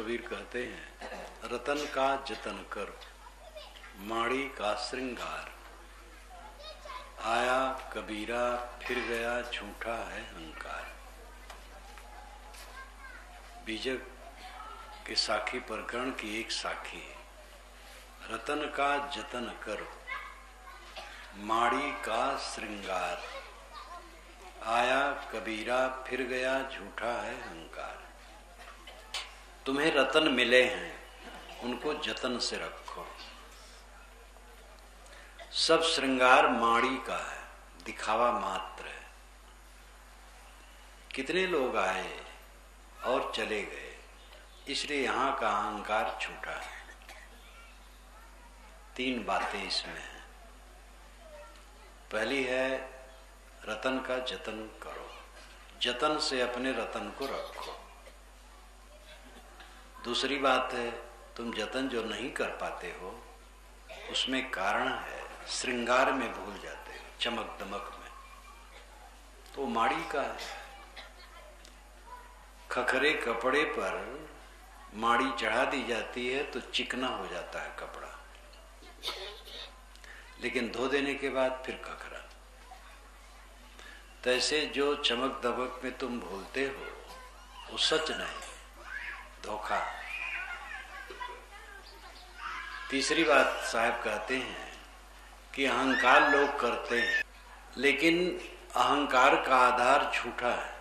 कबीर कहते हैं, रतन का जतन कर, माड़ी का श्रृंगार। आया कबीरा फिर गया, झूठा है अहंकार। बीजक के साखी प्रकरण की एक साखी है। रतन का जतन कर, माड़ी का श्रृंगार। आया कबीरा फिर गया, झूठा है अहंकार। तुम्हें रतन मिले हैं, उनको जतन से रखो। सब श्रृंगार माड़ी का है, दिखावा मात्र है। कितने लोग आए और चले गए, इसलिए यहां का अहंकार झूठा है। तीन बातें इसमें हैं। पहली है रतन का जतन करो, जतन से अपने रतन को रखो। दूसरी बात है, तुम जतन जो नहीं कर पाते हो उसमें कारण है, श्रृंगार में भूल जाते हो, चमक दमक में, तो माड़ी का है। खखरे कपड़े पर माड़ी चढ़ा दी जाती है तो चिकना हो जाता है कपड़ा, लेकिन धो देने के बाद फिर खखरा। तैसे जो चमक दमक में तुम भूलते हो वो सच नहीं, धोखा। तीसरी बात साहब कहते हैं कि अहंकार लोग करते हैं, लेकिन अहंकार का आधार झूठा है।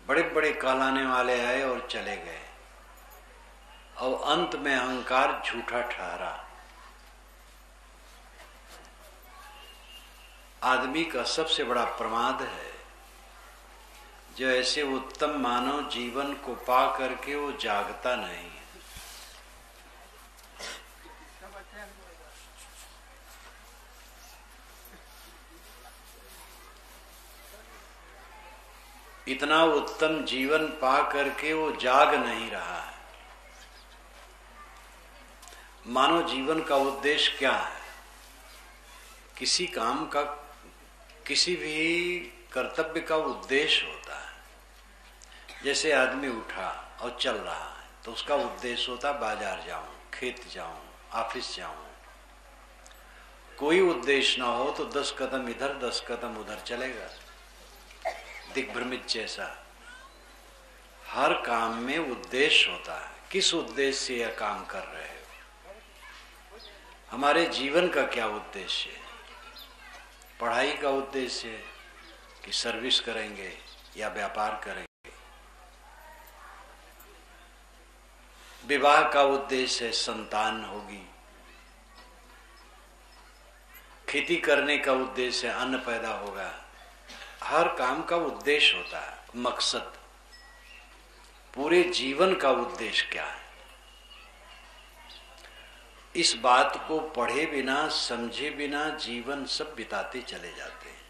बड़े बड़े कहलाने वाले आए और चले गए और अंत में अहंकार झूठा ठहरा। आदमी का सबसे बड़ा प्रमाद है जो ऐसे उत्तम मानव जीवन को पा करके वो जागता नहीं। इतना उत्तम जीवन पा करके वो जाग नहीं रहा है। मानव जीवन का उद्देश्य क्या है? किसी काम का, किसी भी कर्तव्य का उद्देश्य होता है। जैसे आदमी उठा और चल रहा है तो उसका उद्देश्य होता है बाजार जाऊं, खेत जाऊं, ऑफिस जाऊं। कोई उद्देश्य ना हो तो 10 कदम इधर 10 कदम उधर चलेगा, दिग्भ्रमित जैसा। हर काम में उद्देश्य होता है। किस उद्देश्य से यह काम कर रहे हो? हमारे जीवन का क्या उद्देश्य है? पढ़ाई का उद्देश्य है कि सर्विस करेंगे या व्यापार करेंगे। विवाह का उद्देश्य है संतान होगी। खेती करने का उद्देश्य है अन्न पैदा होगा। हर काम का उद्देश्य होता है, मकसद। पूरे जीवन का उद्देश्य क्या है? इस बात को पढ़े बिना, समझे बिना जीवन सब बिताते चले जाते हैं।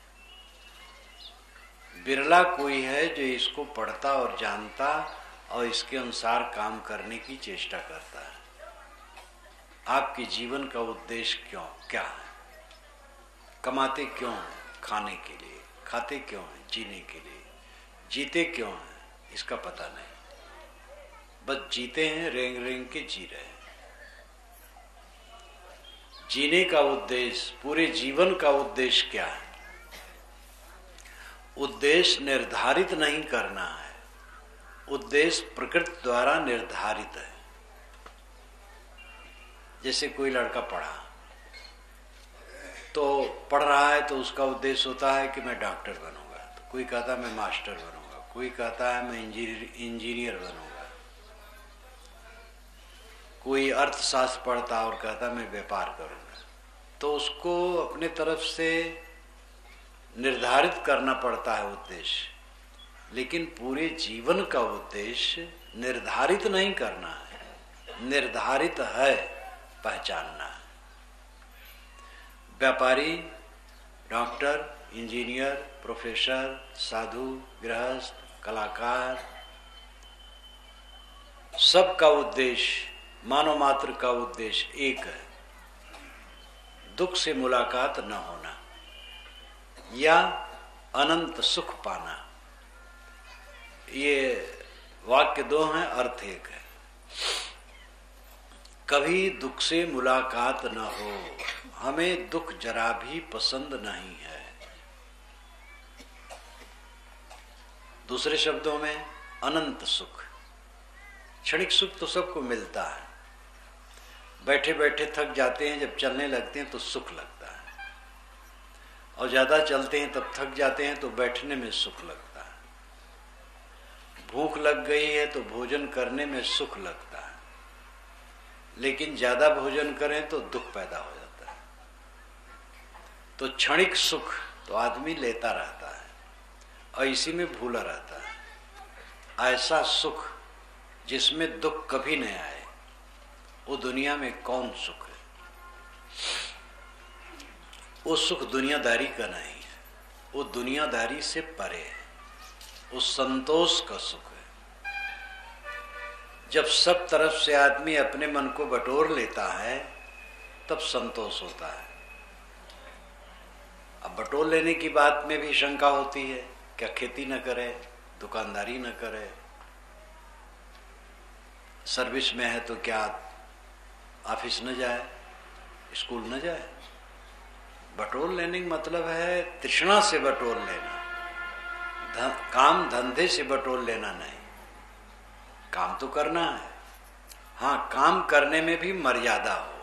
बिरला कोई है जो इसको पढ़ता और जानता और इसके अनुसार काम करने की चेष्टा करता है। आपके जीवन का उद्देश्य क्या है? कमाते क्यों हैं? खाने के लिए। खाते क्यों हैं? जीने के लिए। जीते क्यों हैं? इसका पता नहीं, बस जीते हैं, रेंग रेंग के जी रहे हैं। जीने का उद्देश्य, पूरे जीवन का उद्देश्य क्या है? उद्देश्य निर्धारित नहीं करना है, उद्देश्य प्रकृति द्वारा निर्धारित है। जैसे कोई लड़का पढ़ा तो पढ़ रहा है तो उसका उद्देश्य होता है कि मैं डॉक्टर बनूंगा, तो कोई कहता है मैं मास्टर बनूंगा, कोई कहता है मैं इंजीनियर बनूंगा, कोई अर्थशास्त्र पढ़ता और कहता मैं व्यापार करूंगा। तो उसको अपने तरफ से निर्धारित करना पड़ता है उद्देश्य, लेकिन पूरे जीवन का उद्देश्य निर्धारित नहीं करना है, निर्धारित है, पहचानना है। व्यापारी, डॉक्टर, इंजीनियर, प्रोफेसर, साधु, गृहस्थ, कलाकार, सबका उद्देश्य, मानव मात्र का उद्देश्य एक है, दुख से मुलाकात न होना या अनंत सुख पाना। ये वाक्य दो हैं, अर्थ एक है। कभी दुख से मुलाकात न हो, हमें दुख जरा भी पसंद नहीं है। दूसरे शब्दों में, अनंत सुख। क्षणिक सुख तो सबको मिलता है, बैठे बैठे थक जाते हैं, जब चलने लगते हैं तो सुख लगता है, और ज्यादा चलते हैं तब थक जाते हैं तो बैठने में सुख लगता है। भूख लग गई है तो भोजन करने में सुख लगता है, लेकिन ज्यादा भोजन करें तो दुख पैदा हो जाता है। तो क्षणिक सुख तो आदमी लेता रहता है और इसी में भूला रहता है। ऐसा सुख जिसमें दुख कभी नहीं आए, वो दुनिया में कौन सुख है? वो सुख दुनियादारी का नहीं है, वो दुनियादारी से परे है, वो संतोष का सुख है। जब सब तरफ से आदमी अपने मन को बटोर लेता है तब संतोष होता है। अब बटोर लेने की बात में भी शंका होती है, क्या खेती न करे, दुकानदारी न करे, सर्विस में है तो क्या ऑफिस न जाए, स्कूल न जाए? बटोर लेने का मतलब है तृष्णा से बटोर लेना, काम धंधे से बटोर लेना नहीं। काम तो करना है, हाँ, काम करने में भी मर्यादा हो।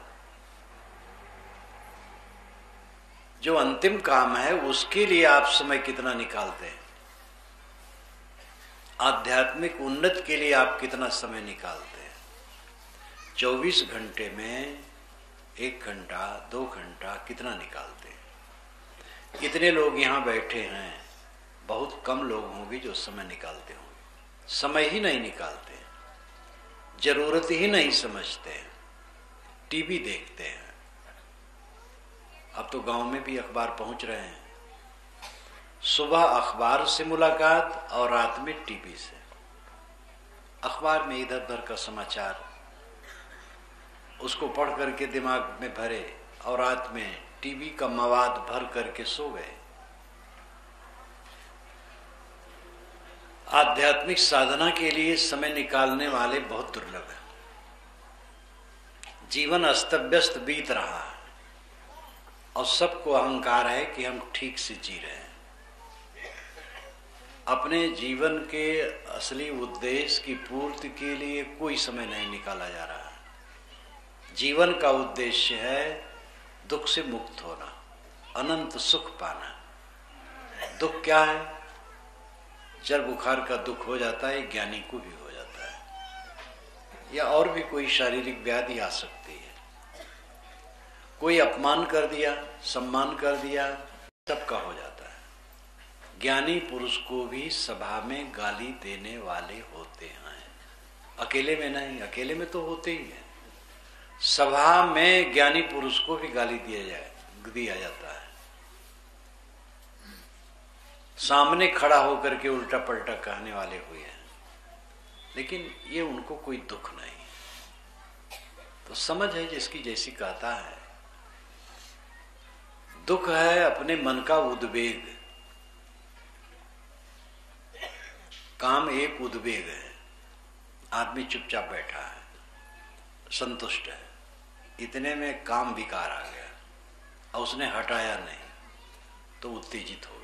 जो अंतिम काम है उसके लिए आप समय कितना निकालते हैं, आध्यात्मिक उन्नति के लिए आप कितना समय निकालते हैं? 24 घंटे में 1 घंटा 2 घंटा कितना निकालते हैं? कितने लोग यहाँ बैठे हैं? बहुत कम लोग होंगे जो समय निकालते होंगे। समय ही नहीं निकालते, जरूरत ही नहीं समझते हैं, टीवी देखते हैं। अब तो गांव में भी अखबार पहुंच रहे हैं, सुबह अखबार से मुलाकात और रात में टीवी से। अखबार में इधर उधर का समाचार, उसको पढ़ करके दिमाग में भरे और रात में टीवी का मवाद भर करके सो गए। आध्यात्मिक साधना के लिए समय निकालने वाले बहुत दुर्लभ हैं। जीवन अस्त व्यस्त बीत रहा है और सबको अहंकार है कि हम ठीक से जी रहे हैं। अपने जीवन के असली उद्देश्य की पूर्ति के लिए कोई समय नहीं निकाला जा रहा है। जीवन का उद्देश्य है दुख से मुक्त होना, अनंत सुख पाना। दुख क्या है? जड़ बुखार का दुख हो जाता है, ज्ञानी को भी हो जाता है, या और भी कोई शारीरिक व्याधि आ सकती है। कोई अपमान कर दिया, सम्मान कर दिया, सबका हो जाता है। ज्ञानी पुरुष को भी सभा में गाली देने वाले होते हैं, अकेले में नहीं। अकेले में तो होते ही हैं, सभा में ज्ञानी पुरुष को भी गाली दिया जाता है। सामने खड़ा होकर के उल्टा पलटा कहने वाले हुए हैं, लेकिन ये उनको कोई दुख नहीं। तो समझ है जिसकी जैसी कहता है। दुख है अपने मन का उद्वेग। काम एक उद्वेग है, आदमी चुपचाप बैठा है, संतुष्ट है, इतने में काम विकार आ गया और उसने हटाया नहीं तो उत्तेजित होगा।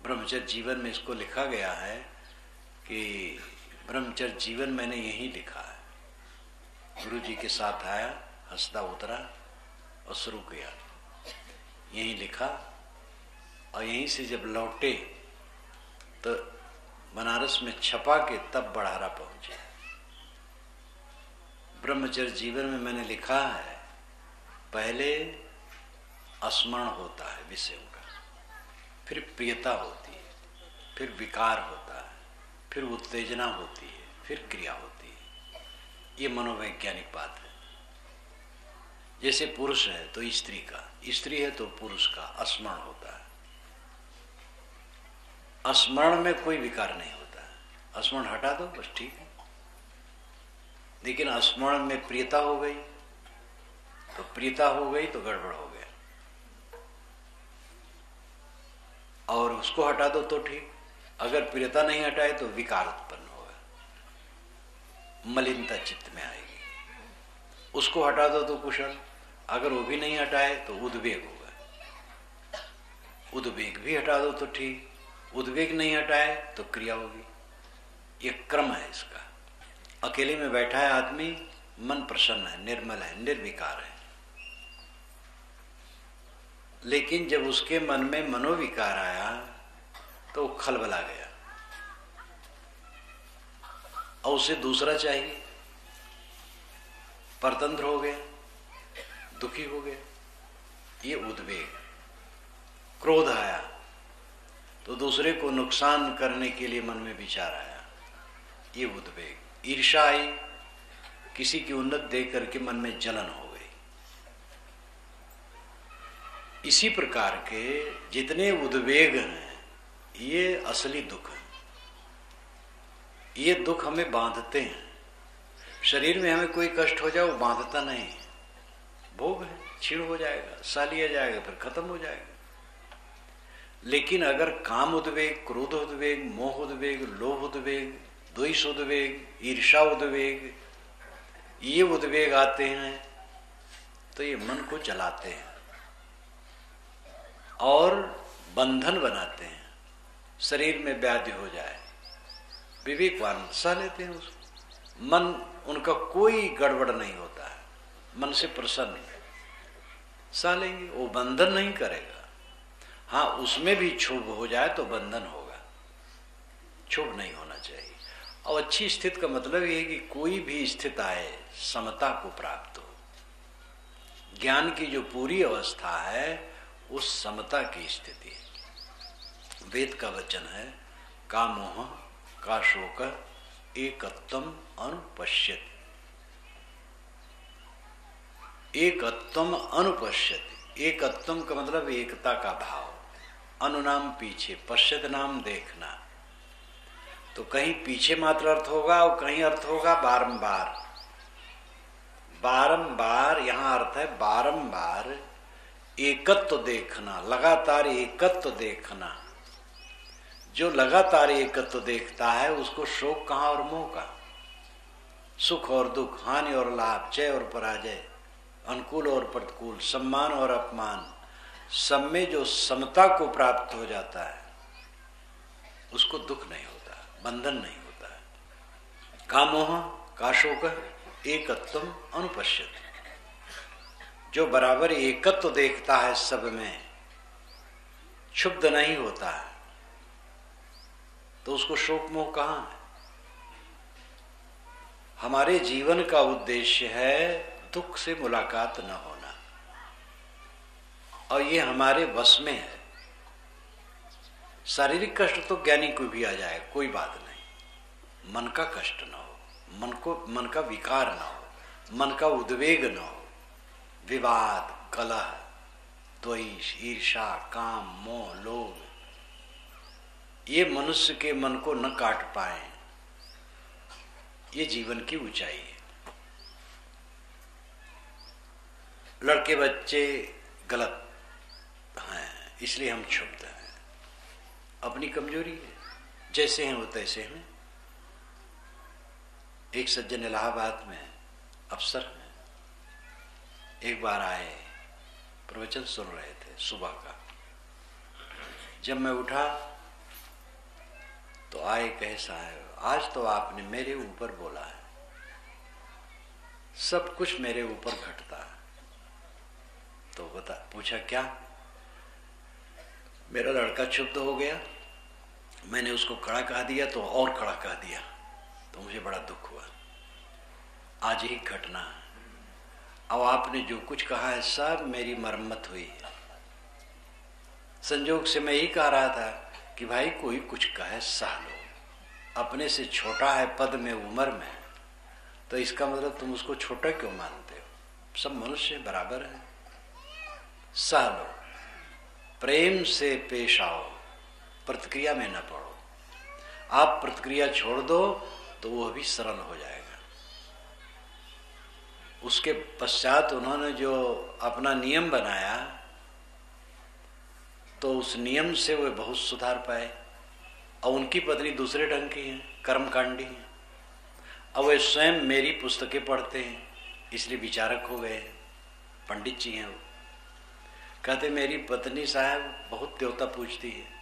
ब्रह्मचर्य जीवन में इसको लिखा गया है कि ब्रह्मचर्य जीवन मैंने यही लिखा है। गुरु जी के साथ आया, हंसता उतरा और शुरू किया, यहीं लिखा। और यहीं से जब लौटे तो बनारस में छपा के तब बढ़ारा पहुंचे। ब्रह्मचर्य जीवन में मैंने लिखा है, पहले स्मरण होता है विषयों का, फिर प्रियता होती है, फिर विकार होता है, फिर उत्तेजना होती है, फिर क्रिया होती है। ये मनोवैज्ञानिक बात है। जैसे पुरुष है तो स्त्री का, स्त्री है तो पुरुष का स्मरण होता है। स्मरण में कोई विकार नहीं होता, स्मरण हटा दो बस ठीक है। लेकिन स्मरण में प्रियता हो गई तो गड़बड़ हो गया, और उसको हटा दो तो ठीक। अगर प्रियता नहीं हटाए तो विकार उत्पन्न होगा, मलिनता चित्त में आएगी। उसको हटा दो तो कुशल, अगर वो भी नहीं हटाए तो उद्वेग होगा। उद्वेग भी हटा दो तो ठीक, उद्वेग नहीं हटाए तो क्रिया होगी। ये क्रम है इसका। अकेले में बैठा है आदमी, मन प्रसन्न है, निर्मल है, निर्विकार है, लेकिन जब उसके मन में मनोविकार आया तो वो खलबला गया और उसे दूसरा चाहिए, परतंत्र हो गया, दुखी हो गया। ये उद्वेग। क्रोध आया तो दूसरे को नुकसान करने के लिए मन में विचार आया, ये उद्वेग। ईर्ष्या आई, किसी की उन्नत देख करके मन में जलन हो गई। इसी प्रकार के जितने उद्वेग हैं ये असली दुख है। ये दुख हमें बांधते हैं। शरीर में हमें कोई कष्ट हो जाए वो बांधता नहीं है, भोग है, क्षीण हो जाएगा, सा लिया जाएगा, फिर खत्म हो जाएगा। लेकिन अगर काम उद्वेग, क्रोध उद्वेग, मोह उद्वेग, लोभ उद्वेग, द्वेष उद्वेग, ईर्षा उद्वेग, ये उद्वेग आते हैं तो ये मन को जलाते हैं और बंधन बनाते हैं। शरीर में व्याधि हो जाए, विवेकवान सह लेते हैं उसको। मन उनका कोई गड़बड़ नहीं होता है, मन से प्रसन्न सह लेंगे, वो बंधन नहीं करेगा। हाँ, उसमें भी क्षोभ हो जाए तो बंधन होगा, क्षोभ नहीं होना चाहिए। और अच्छी स्थिति का मतलब यह है कि कोई भी स्थिति आए समता को प्राप्त हो। ज्ञान की जो पूरी अवस्था है उस समता की स्थिति है। वेद का वचन है, का मोह का शोक एकत्वम अनुपश्यति। एकत्वम अनुपश्यति, एकत्वम का मतलब एकता का भाव, अनुनाम पीछे, पश्यत नाम देखना। तो कहीं पीछे मात्र अर्थ होगा और कहीं अर्थ होगा बारंबार। बारंबार यहाँ अर्थ है बारंबार एकत्व देखना, लगातार एकत्व देखना। जो लगातार एकत्व देखता है उसको शोक कहाँ और मोह का, सुख और दुख, हानि और लाभ, जय और पराजय, अनुकूल और प्रतिकूल, सम्मान और अपमान, सब में जो समता को प्राप्त हो जाता है उसको दुख नहीं होता, बंधन नहीं होता है। का मोह का शोक एकत्वम अनुपश्यति। जो बराबर एकत्व देखता है सब में, क्षुब्ध नहीं होता है, तो उसको शोक मोह कहाँ है। हमारे जीवन का उद्देश्य है दुख से मुलाकात न होना, और ये हमारे वश में है। शारीरिक कष्ट तो ज्ञानी को भी आ जाए, कोई बात नहीं, मन का कष्ट न हो, मन का विकार न हो, मन का उद्वेग न हो, विवाद, कलह, द्वेष, ईर्षा, काम, मोह, लोभ, ये मनुष्य के मन को न काट पाए, ये जीवन की ऊंचाई है। लड़के बच्चे गलत हैं इसलिए हम क्षुब्ध हैं, अपनी कमजोरी है, जैसे हैं वो तैसे हैं। एक सज्जन इलाहाबाद में अफसर हैं, एक बार आए, प्रवचन सुन रहे थे सुबह का। जब मैं उठा तो आए, कहे साहब आज तो आपने मेरे ऊपर बोला है, सब कुछ मेरे ऊपर घटता है। तो पूछा क्या? मेरा लड़का क्षुब्ध हो गया, मैंने उसको खड़ा कह दिया तो और खड़ा कह दिया, तो मुझे बड़ा दुख हुआ। आज ही घटना है, अब आपने जो कुछ कहा है सब मेरी मरम्मत हुई है। संजोग से मैं यही कह रहा था कि भाई कोई कुछ कहे सह लो, अपने से छोटा है पद में, उम्र में, तो इसका मतलब तुम उसको छोटा क्यों मानते हो? सब मनुष्य बराबर है, सह लो, प्रेम से पेश आओ, प्रतिक्रिया में न पड़ो। आप प्रतिक्रिया छोड़ दो तो वो भी सरल हो जाएगा। उसके पश्चात उन्होंने जो अपना नियम बनाया तो उस नियम से वे बहुत सुधार पाए और उनकी पत्नी दूसरे ढंग की है, कर्मकांडी है। अब वे स्वयं मेरी पुस्तकें पढ़ते हैं, इसलिए विचारक हो गए, पंडित जी हैं वो। कहते मेरी पत्नी साहब बहुत देवता पूजती है,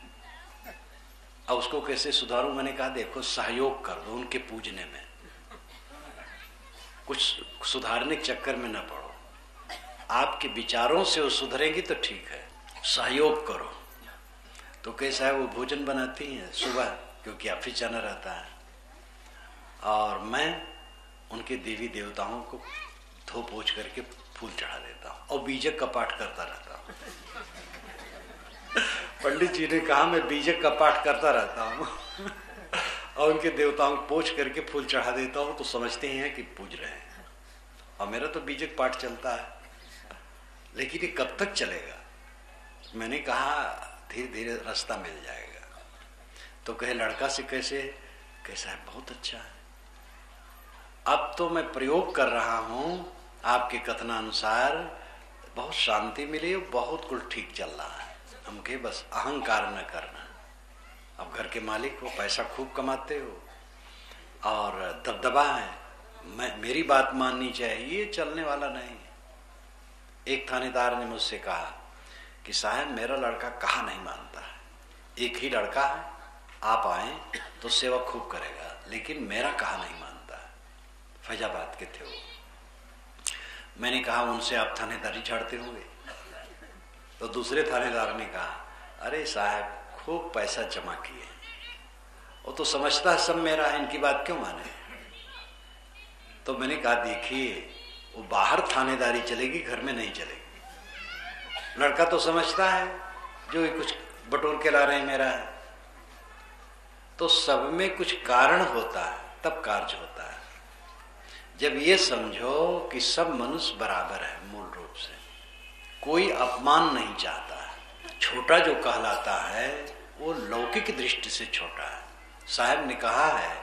अब उसको कैसे सुधारूं? मैंने कहा देखो सहयोग कर दो उनके पूजने में, कुछ सुधारने के चक्कर में ना पड़ो, आपके विचारों से वो सुधरेंगी तो ठीक है, सहयोग करो। तो कैसा है वो भोजन बनाती हैं सुबह, क्योंकि ऑफिस जाना रहता है, और मैं उनके देवी देवताओं को धो पोछ करके फूल चढ़ा देता हूँ और बीजक का पाठ करता रहता हूँ। पंडित जी ने कहा मैं बीजक का पाठ करता रहता हूँ और उनके देवताओं को पोछ करके फूल चढ़ा देता हूँ, तो समझते हैं कि पूज रहे हैं। और मेरा तो बीजक पाठ चलता है, लेकिन ये कब तक चलेगा? मैंने कहा धीरे धीरे रास्ता मिल जाएगा। तो कहे लड़का से कैसा है? बहुत अच्छा है। अब तो मैं प्रयोग कर रहा हूँ आपके कथनानुसार, बहुत शांति मिली, बहुत कुछ ठीक चल रहा है। हम कहे बस अहंकार न करना, अब घर के मालिक हो, पैसा खूब कमाते हो और दबदबा है, मेरी बात माननी चाहिए, ये चलने वाला नहीं। एक थानेदार ने मुझसे कहा कि साहब मेरा लड़का कहा नहीं मानता है, एक ही लड़का है, आप आए तो सेवा खूब करेगा, लेकिन मेरा कहा नहीं मानता है। फैजाबाद के थे वो। मैंने कहा उनसे आप थानेदारी झाड़ते होंगे? तो दूसरे थानेदार ने कहा अरे साहब खूब पैसा जमा किए, वो तो समझता है सब मेरा है, इनकी बात क्यों माने? तो मैंने कहा देखिए वो बाहर थानेदारी चलेगी, घर में नहीं चलेगी। लड़का तो समझता है जो कुछ बटोर के ला रहे हैं मेरा है, तो सब में कुछ कारण होता है तब कार्य होता है। जब ये समझो कि सब मनुष्य बराबर है, मूल रूप से कोई अपमान नहीं चाहता है, छोटा जो कहलाता है वो लौकिक दृष्टि से छोटा है। साहब ने कहा है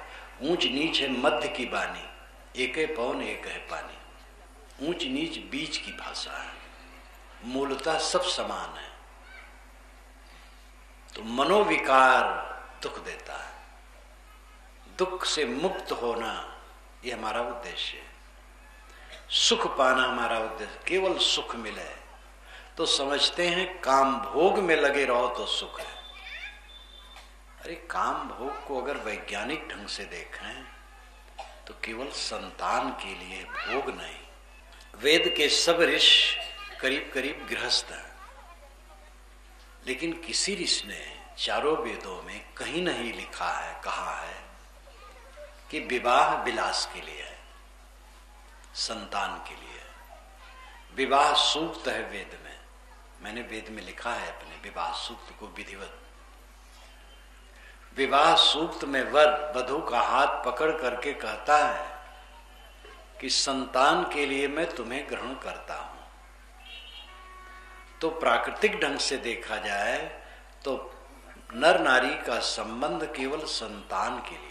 ऊंच नीच है मध्य की बानी, एक है पवन एक है पानी। ऊंच नीच बीच की भाषा है, मूलतः सब समान है। तो मनोविकार दुख देता है, दुख से मुक्त होना ये हमारा उद्देश्य है। सुख पाना हमारा उद्देश्य, केवल सुख मिले तो समझते हैं काम भोग में लगे रहो तो सुख है। अरे काम भोग को अगर वैज्ञानिक ढंग से देखें तो केवल संतान के लिए भोग नहीं। वेद के सब ऋषि करीब करीब गृहस्थ हैं, लेकिन किसी ऋषि ने चारों वेदों में कहीं नहीं लिखा है, कहा है कि विवाह विलास के लिए है, संतान के लिए है। विवाह सूक्त है वेद में, मैंने वेद में लिखा है अपने विवाह सूक्त को विधिवत। विवाह सूक्त में वर वधू का हाथ पकड़ करके कहता है कि संतान के लिए मैं तुम्हें ग्रहण करता हूं। तो प्राकृतिक ढंग से देखा जाए तो नर नारी का संबंध केवल संतान के लिए।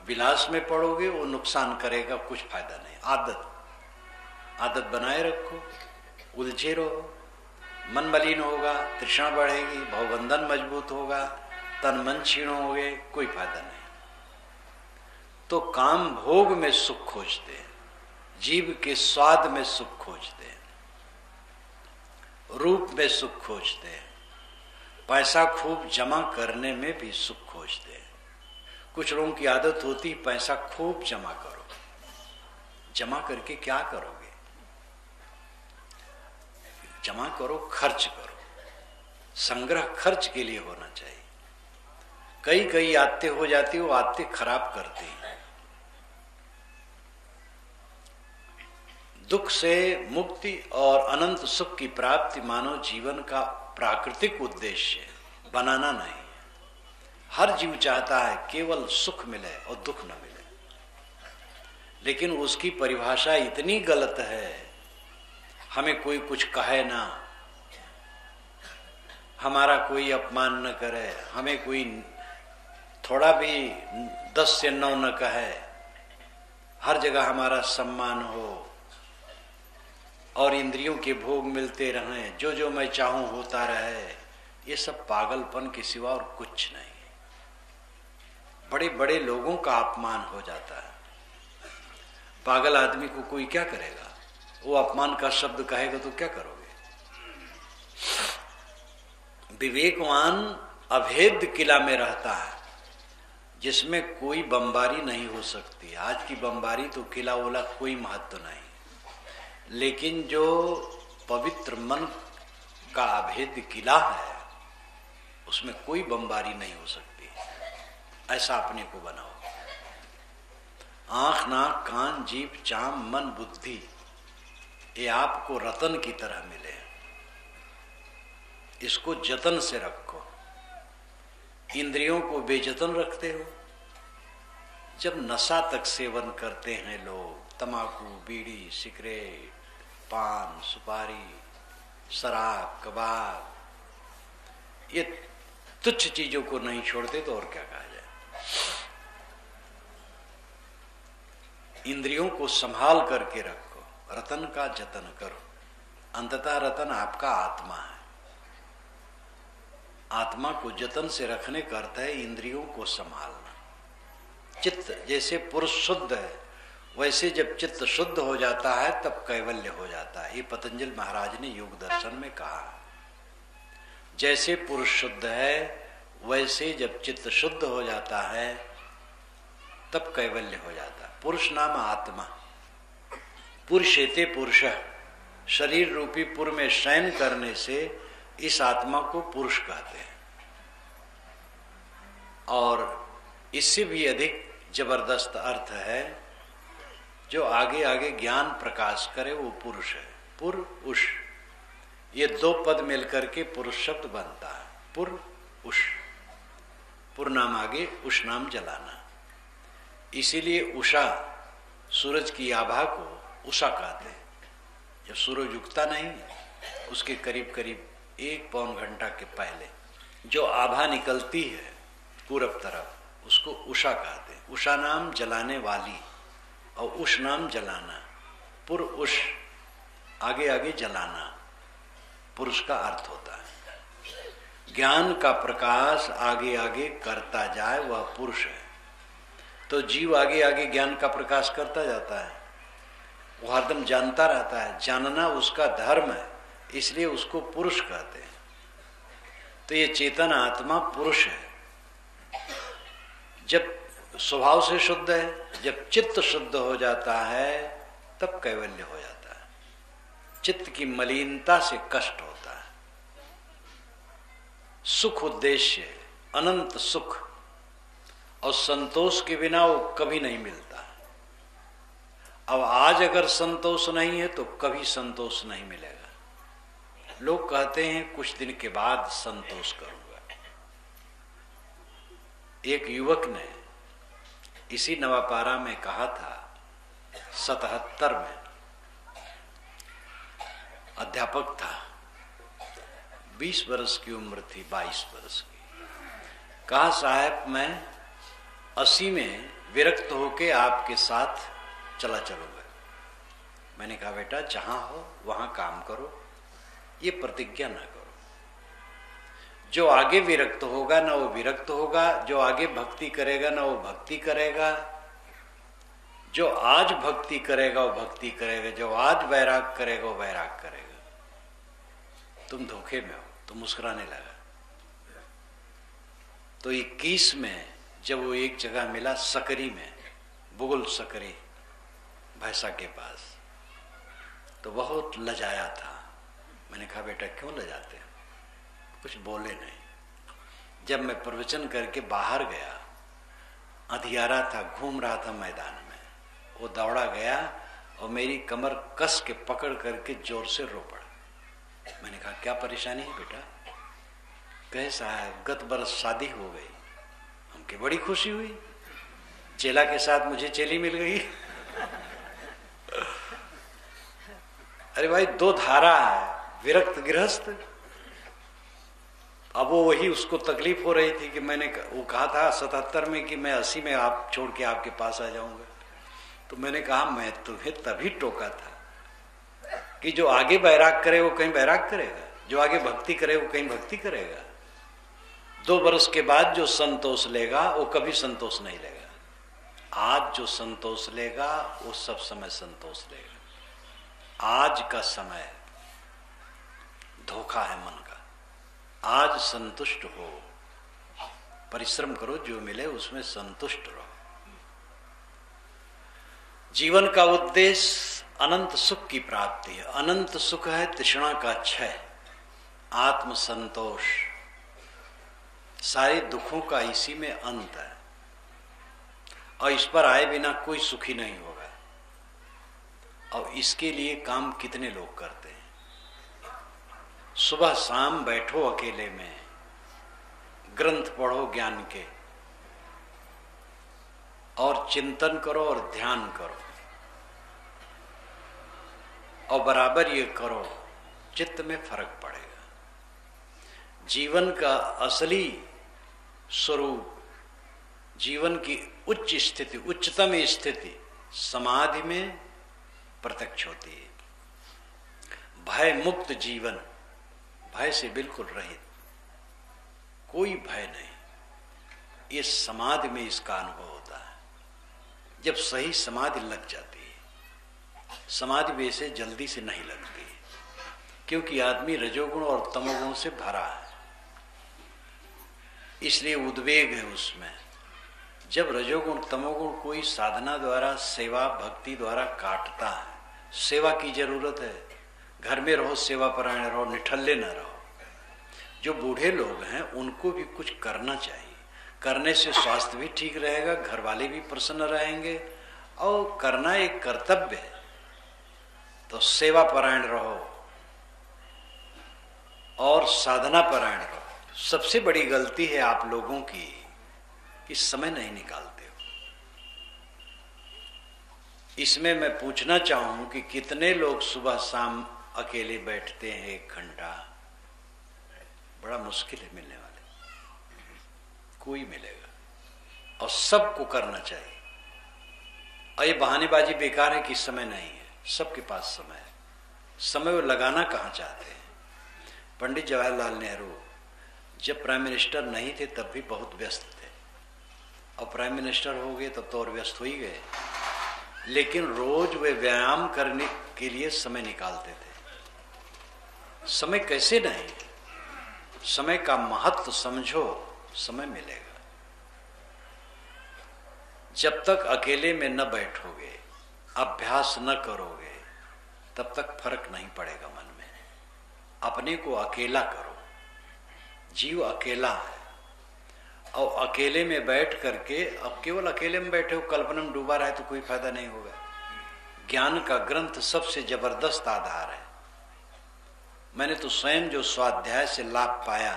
विलास में पड़ोगे वो नुकसान करेगा, कुछ फायदा नहीं। आदत बनाए रखो, उलझे रहो, मन मलिन होगा, तृष्णा बढ़ेगी, भवबंधन मजबूत होगा, तन मन क्षीण होगे, कोई फायदा नहीं। तो काम भोग में सुख खोजते हैं, जीव के स्वाद में सुख खोजते हैं, रूप में सुख खोजते हैं, पैसा खूब जमा करने में भी सुख खोजते हैं। कुछ लोगों की आदत होती पैसा खूब जमा करो, जमा करके क्या करोगे? जमा करो, खर्च करो। संग्रह खर्च के लिए होना चाहिए। कई आदतें हो जाती है, वो आदतें खराब करती हैं। दुख से मुक्ति और अनंत सुख की प्राप्ति मानव जीवन का प्राकृतिक उद्देश्य है, बनाना नहीं। हर जीव चाहता है केवल सुख मिले और दुख न मिले, लेकिन उसकी परिभाषा इतनी गलत है, हमें कोई कुछ कहे ना, हमारा कोई अपमान न करे, हमें कोई थोड़ा भी 10 से 9 न कहे, हर जगह हमारा सम्मान हो और इंद्रियों के भोग मिलते रहें, जो मैं चाहूं होता रहे। ये सब पागलपन के सिवा और कुछ नहीं। बड़े बड़े लोगों का अपमान हो जाता है। पागल आदमी को कोई क्या करेगा? वो अपमान का शब्द कहेगा तो क्या करोगे? विवेकवान अभेद किला में रहता है, जिसमें कोई बमबारी नहीं हो सकती। आज की बमबारी तो किला वाला कोई महत्व नहीं, लेकिन जो पवित्र मन का अभेद किला है उसमें कोई बमबारी नहीं हो सकती। ऐसा अपने को बनाओ। आंख, नाक, कान, जीभ, चाम, मन, बुद्धि, ये आपको रतन की तरह मिले। इसको जतन से रखो। इंद्रियों को बेजतन रखते हो। जब नशा तक सेवन करते हैं लोग, तंबाकू, बीड़ी, सिगरेट, पान, सुपारी, शराब, कबाब, ये तुच्छ चीजों को नहीं छोड़ते तो और क्या कहा जाए। इंद्रियों को संभाल करके रखो, रतन का जतन करो। अंततः रतन आपका आत्मा है। आत्मा को जतन से रखने का अर्थ है इंद्रियों को संभालना। चित्त जैसे पुरुष शुद्ध है, वैसे जब चित्त शुद्ध हो जाता है तब कैवल्य हो जाता है। ये पतंजलि महाराज ने योग दर्शन में कहा। जैसे पुरुष शुद्ध है, वैसे जब चित्त शुद्ध हो जाता है तब कैवल्य हो जाता है। पुरुष नाम आत्मा। पुरुषेते पुरुष, शरीर रूपी पुर में शयन करने से इस आत्मा को पुरुष कहते हैं। और इससे भी अधिक जबरदस्त अर्थ है, जो आगे आगे ज्ञान प्रकाश करे वो पुरुष है। पुर उष, ये दो पद मिलकर के पुरुष शब्द बनता है। पुर उष, पुर नाम आगे, उष नाम जलाना। इसीलिए उषा, सूरज की आभा को उषा कहते हैं। जब सूरज उगता नहीं, उसके करीब करीब 1 पौन घंटा के पहले जो आभा निकलती है पूरब तरफ, उसको उषा कहते हैं। उषा नाम जलाने वाली और उष नाम जलाना। पुर उष, आगे आगे जलाना, पुरुष का अर्थ होता है। ज्ञान का प्रकाश आगे आगे करता जाए वह पुरुष है। तो जीव आगे आगे ज्ञान का प्रकाश करता जाता है, वो हरदम जानता रहता है। जानना उसका धर्म है, इसलिए उसको पुरुष कहते हैं। तो ये चेतन आत्मा पुरुष है। जब स्वभाव से शुद्ध है, जब चित्त शुद्ध हो जाता है तब कैवल्य हो जाता है। चित्त की मलिनता से कष्ट होता है। सुख उद्देश्य, अनंत सुख, और संतोष के बिना वो कभी नहीं मिलता। अब आज अगर संतोष नहीं है तो कभी संतोष नहीं मिलेगा। लोग कहते हैं कुछ दिन के बाद संतोष करूंगा। एक युवक ने इसी नवापारा में कहा था, 77 में, अध्यापक था, 20 वर्ष की उम्र थी, 22 वर्ष की। कहा साहब मैं 80 में विरक्त होके आपके साथ चला चलूंगा। मैंने कहा बेटा जहां हो वहां काम करो, ये प्रतिज्ञा ना करो। जो आगे विरक्त होगा ना वो विरक्त होगा, जो आगे भक्ति करेगा ना वो भक्ति करेगा, जो आज भक्ति करेगा वो भक्ति करेगा, जो आज वैराग करेगा वो वैराग करेगा। तुम धोखे में हो। तो मुस्कुराने लगा। तो 21 में जब वो एक जगह मिला, सकरी में, बुगुल सकरी, भैंसा के पास, तो बहुत लजाया था। मैंने कहा बेटा क्यों लजाते हैं? कुछ बोले नहीं। जब मैं प्रवचन करके बाहर गया, अंधियारा था, घूम रहा था मैदान में, वो दौड़ा गया और मेरी कमर कस के पकड़ करके जोर से रो पड़ा। मैंने कहा क्या परेशानी है बेटा? कहे साहब गत बरस शादी हो गई, हमके बड़ी खुशी हुई, चेला के साथ मुझे चेली मिल गई। अरे भाई दो धारा है, विरक्त गृहस्थ। अब वो वही उसको तकलीफ हो रही थी कि मैंने वो कहा था 77 में कि मैं 80 में आप छोड़ के आपके पास आ जाऊंगा। तो मैंने कहा मैं तुम्हें तभी टोका था कि जो आगे बैराग करे वो कहीं बैराग करेगा, जो आगे भक्ति करे वो कहीं भक्ति करेगा, 2 वर्ष के बाद जो संतोष लेगा वो कभी संतोष नहीं लेगा। आज जो संतोष लेगा वो सब समय संतोष लेगा। आज का समय धोखा है मन का। आज संतुष्ट हो, परिश्रम करो, जो मिले उसमें संतुष्ट रहो। जीवन का उद्देश्य अनंत सुख की प्राप्ति है। अनंत सुख है तृष्णा का क्षय, आत्म संतोष। सारे दुखों का इसी में अंत है और इस पर आए बिना कोई सुखी नहीं होगा। और इसके लिए काम कितने लोग करते हैं। सुबह शाम बैठो अकेले में, ग्रंथ पढ़ो ज्ञान के और चिंतन करो और ध्यान करो और बराबर ये करो, चित्त में फर्क पड़ेगा। जीवन का असली स्वरूप, जीवन की उच्च स्थिति, उच्चतम स्थिति समाधि में प्रत्यक्ष होती है। भय मुक्त जीवन, भय से बिल्कुल रहित, कोई भय नहीं, ये समाधि में इसका अनुभव होता है। जब सही समाधि लग जाती है। समाधि वैसे जल्दी से नहीं लगती है, क्योंकि आदमी रजोगुण और तमोगुण से भरा है, इसलिए उद्वेग है उसमें। जब रजोगुण तमोगुण कोई साधना द्वारा, सेवा भक्ति द्वारा काटता है, सेवा की जरूरत है। घर में रहो, सेवा परायण रहो, निठल्ले न रहो। जो बूढ़े लोग हैं उनको भी कुछ करना चाहिए। करने से स्वास्थ्य भी ठीक रहेगा, घर वाले भी प्रसन्न रहेंगे और करना एक कर्तव्य है। तो सेवा परायण रहो और साधना परायण रहो। सबसे बड़ी गलती है आप लोगों की कि समय नहीं निकालते हो। इसमें मैं पूछना चाहूं कि कितने लोग सुबह शाम अकेले बैठते हैं 1 घंटा। बड़ा मुश्किल है मिलने वाले, कोई मिलेगा। और सबको करना चाहिए। और ये बहानेबाजी बेकार है कि समय नहीं है, सबके पास समय है। समय वो लगाना कहाँ चाहते हैं। पंडित जवाहरलाल नेहरू जब प्राइम मिनिस्टर नहीं थे तब भी बहुत व्यस्त थे, और प्राइम मिनिस्टर हो गए तब तो और व्यस्त हो ही गए। लेकिन रोज वे व्यायाम करने के लिए समय निकालते थे। समय कैसे नहीं, समय का महत्व समझो, समय मिलेगा। जब तक अकेले में न बैठोगे, अभ्यास न करोगे, तब तक फर्क नहीं पड़ेगा मन में। अपने को अकेला करो। जीव अकेला है और अकेले में बैठ करके, अब केवल अकेले में बैठे हो, कल्पना में डूबा रहे तो कोई फायदा नहीं होगा। ज्ञान का ग्रंथ सबसे जबरदस्त आधार है। मैंने तो स्वयं जो स्वाध्याय से लाभ पाया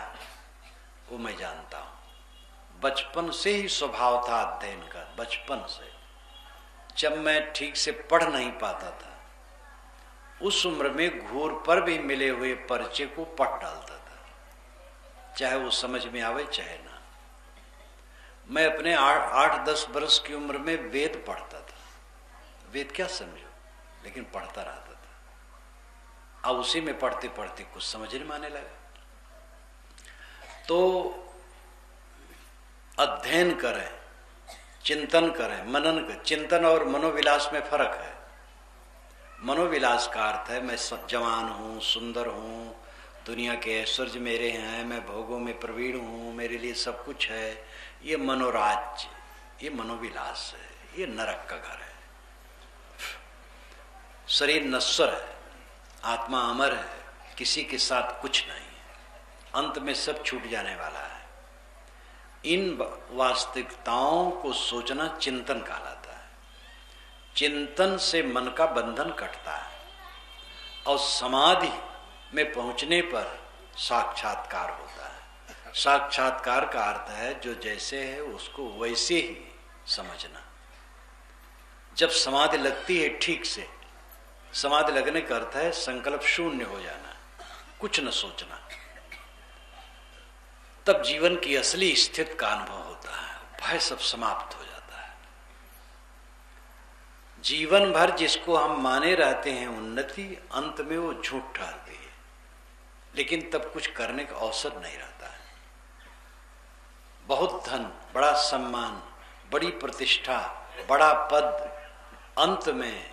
वो मैं जानता हूं। बचपन से ही स्वभाव था अध्ययन का। बचपन से जब मैं ठीक से पढ़ नहीं पाता था, उस उम्र में घूर पर भी मिले हुए पर्चे को पढ़ डालता था, चाहे वो समझ में आवे चाहे ना। मैं अपने 8-10 वर्ष की उम्र में वेद पढ़ता था। वेद क्या समझो, लेकिन पढ़ता रहता था। अब उसी में पढ़ते पढ़ते कुछ समझने में आने लगा। तो अध्ययन करें, चिंतन करें, मनन करें। चिंतन और मनोविलास में फर्क है। मनोविलास का अर्थ है मैं जवान हूं, सुंदर हूं, दुनिया के ऐश्वर्य मेरे हैं, मैं भोगों में प्रवीण हूं, मेरे लिए सब कुछ है। ये मनोराज्य, ये मनोविलास है, ये नरक का घर है। शरीर नश्वर है, आत्मा अमर है, किसी के साथ कुछ नहीं है, अंत में सब छूट जाने वाला है। इन वास्तविकताओं को सोचना चिंतन कहलाता है। चिंतन से मन का बंधन कटता है और समाधि में पहुंचने पर साक्षात्कार होता है। साक्षात्कार का अर्थ है जो जैसे है उसको वैसे ही समझना। जब समाधि लगती है ठीक से, समाधि लगने का अर्थ है संकल्प शून्य हो जाना, कुछ न सोचना, तब जीवन की असली स्थिति का अनुभव होता है। भय सब समाप्त हो जाता है। जीवन भर जिसको हम माने रहते हैं उन्नति, अंत में वो झूठ ठहरती है, लेकिन तब कुछ करने का अवसर नहीं रहता है। बहुत धन, बड़ा सम्मान, बड़ी प्रतिष्ठा, बड़ा पद, अंत में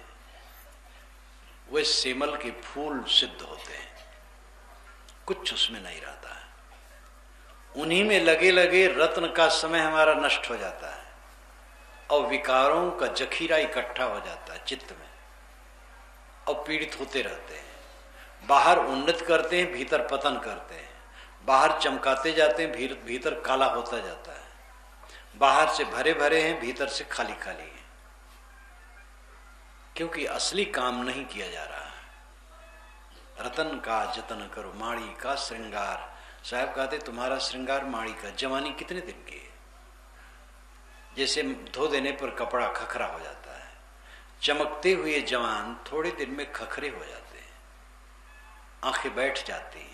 वे सेमल के फूल सिद्ध होते हैं, कुछ उसमें नहीं रहता है। उन्हीं में लगे लगे रत्न का समय हमारा नष्ट हो जाता है और विकारों का जखीरा इकट्ठा हो जाता है चित्त में और पीड़ित होते रहते हैं। बाहर उन्नत करते हैं, भीतर पतन करते हैं। बाहर चमकाते जाते हैं, भीतर काला होता जाता है। बाहर से भरे भरे हैं, भीतर से खाली खाली हैं, क्योंकि असली काम नहीं किया जा रहा है। रतन का जतन करो, माड़ी का श्रृंगार। साहब कहते तुम्हारा श्रृंगार माड़ी का, जवानी कितने दिन की है? जैसे धो देने पर कपड़ा खखरा हो जाता है, चमकते हुए जवान थोड़े दिन में खखरे हो जाते हैं, आंखें बैठ जाती हैं,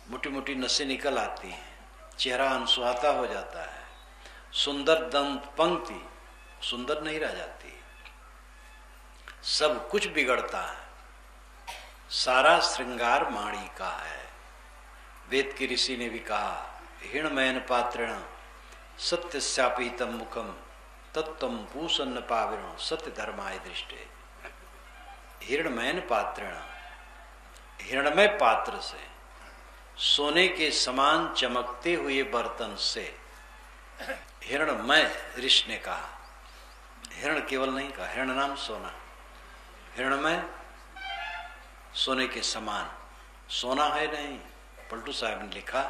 मोटी मोटी नसें निकल आती हैं, चेहरा अनसुहाता हो जाता है, सुंदर दंत पंक्ति सुंदर नहीं रह जाती, सब कुछ बिगड़ता है। सारा श्रृंगार माड़ी का है। वेद के ऋषि ने भी कहा, हिरणमयन पात्रेण सत्य श्यापितम मुखम तत्तम पूषन्न पाविरण सत्य धर्माय दृष्टे। हिरणमयन पात्रेण, हिरणमय पात्र से, सोने के समान चमकते हुए बर्तन से, हिरणमय ऋषि ने कहा, हिरण केवल नहीं कहा, हिरण नाम सोना, हिरणमय सोने के समान। सोना है नहीं, पलटू साहब ने लिखा,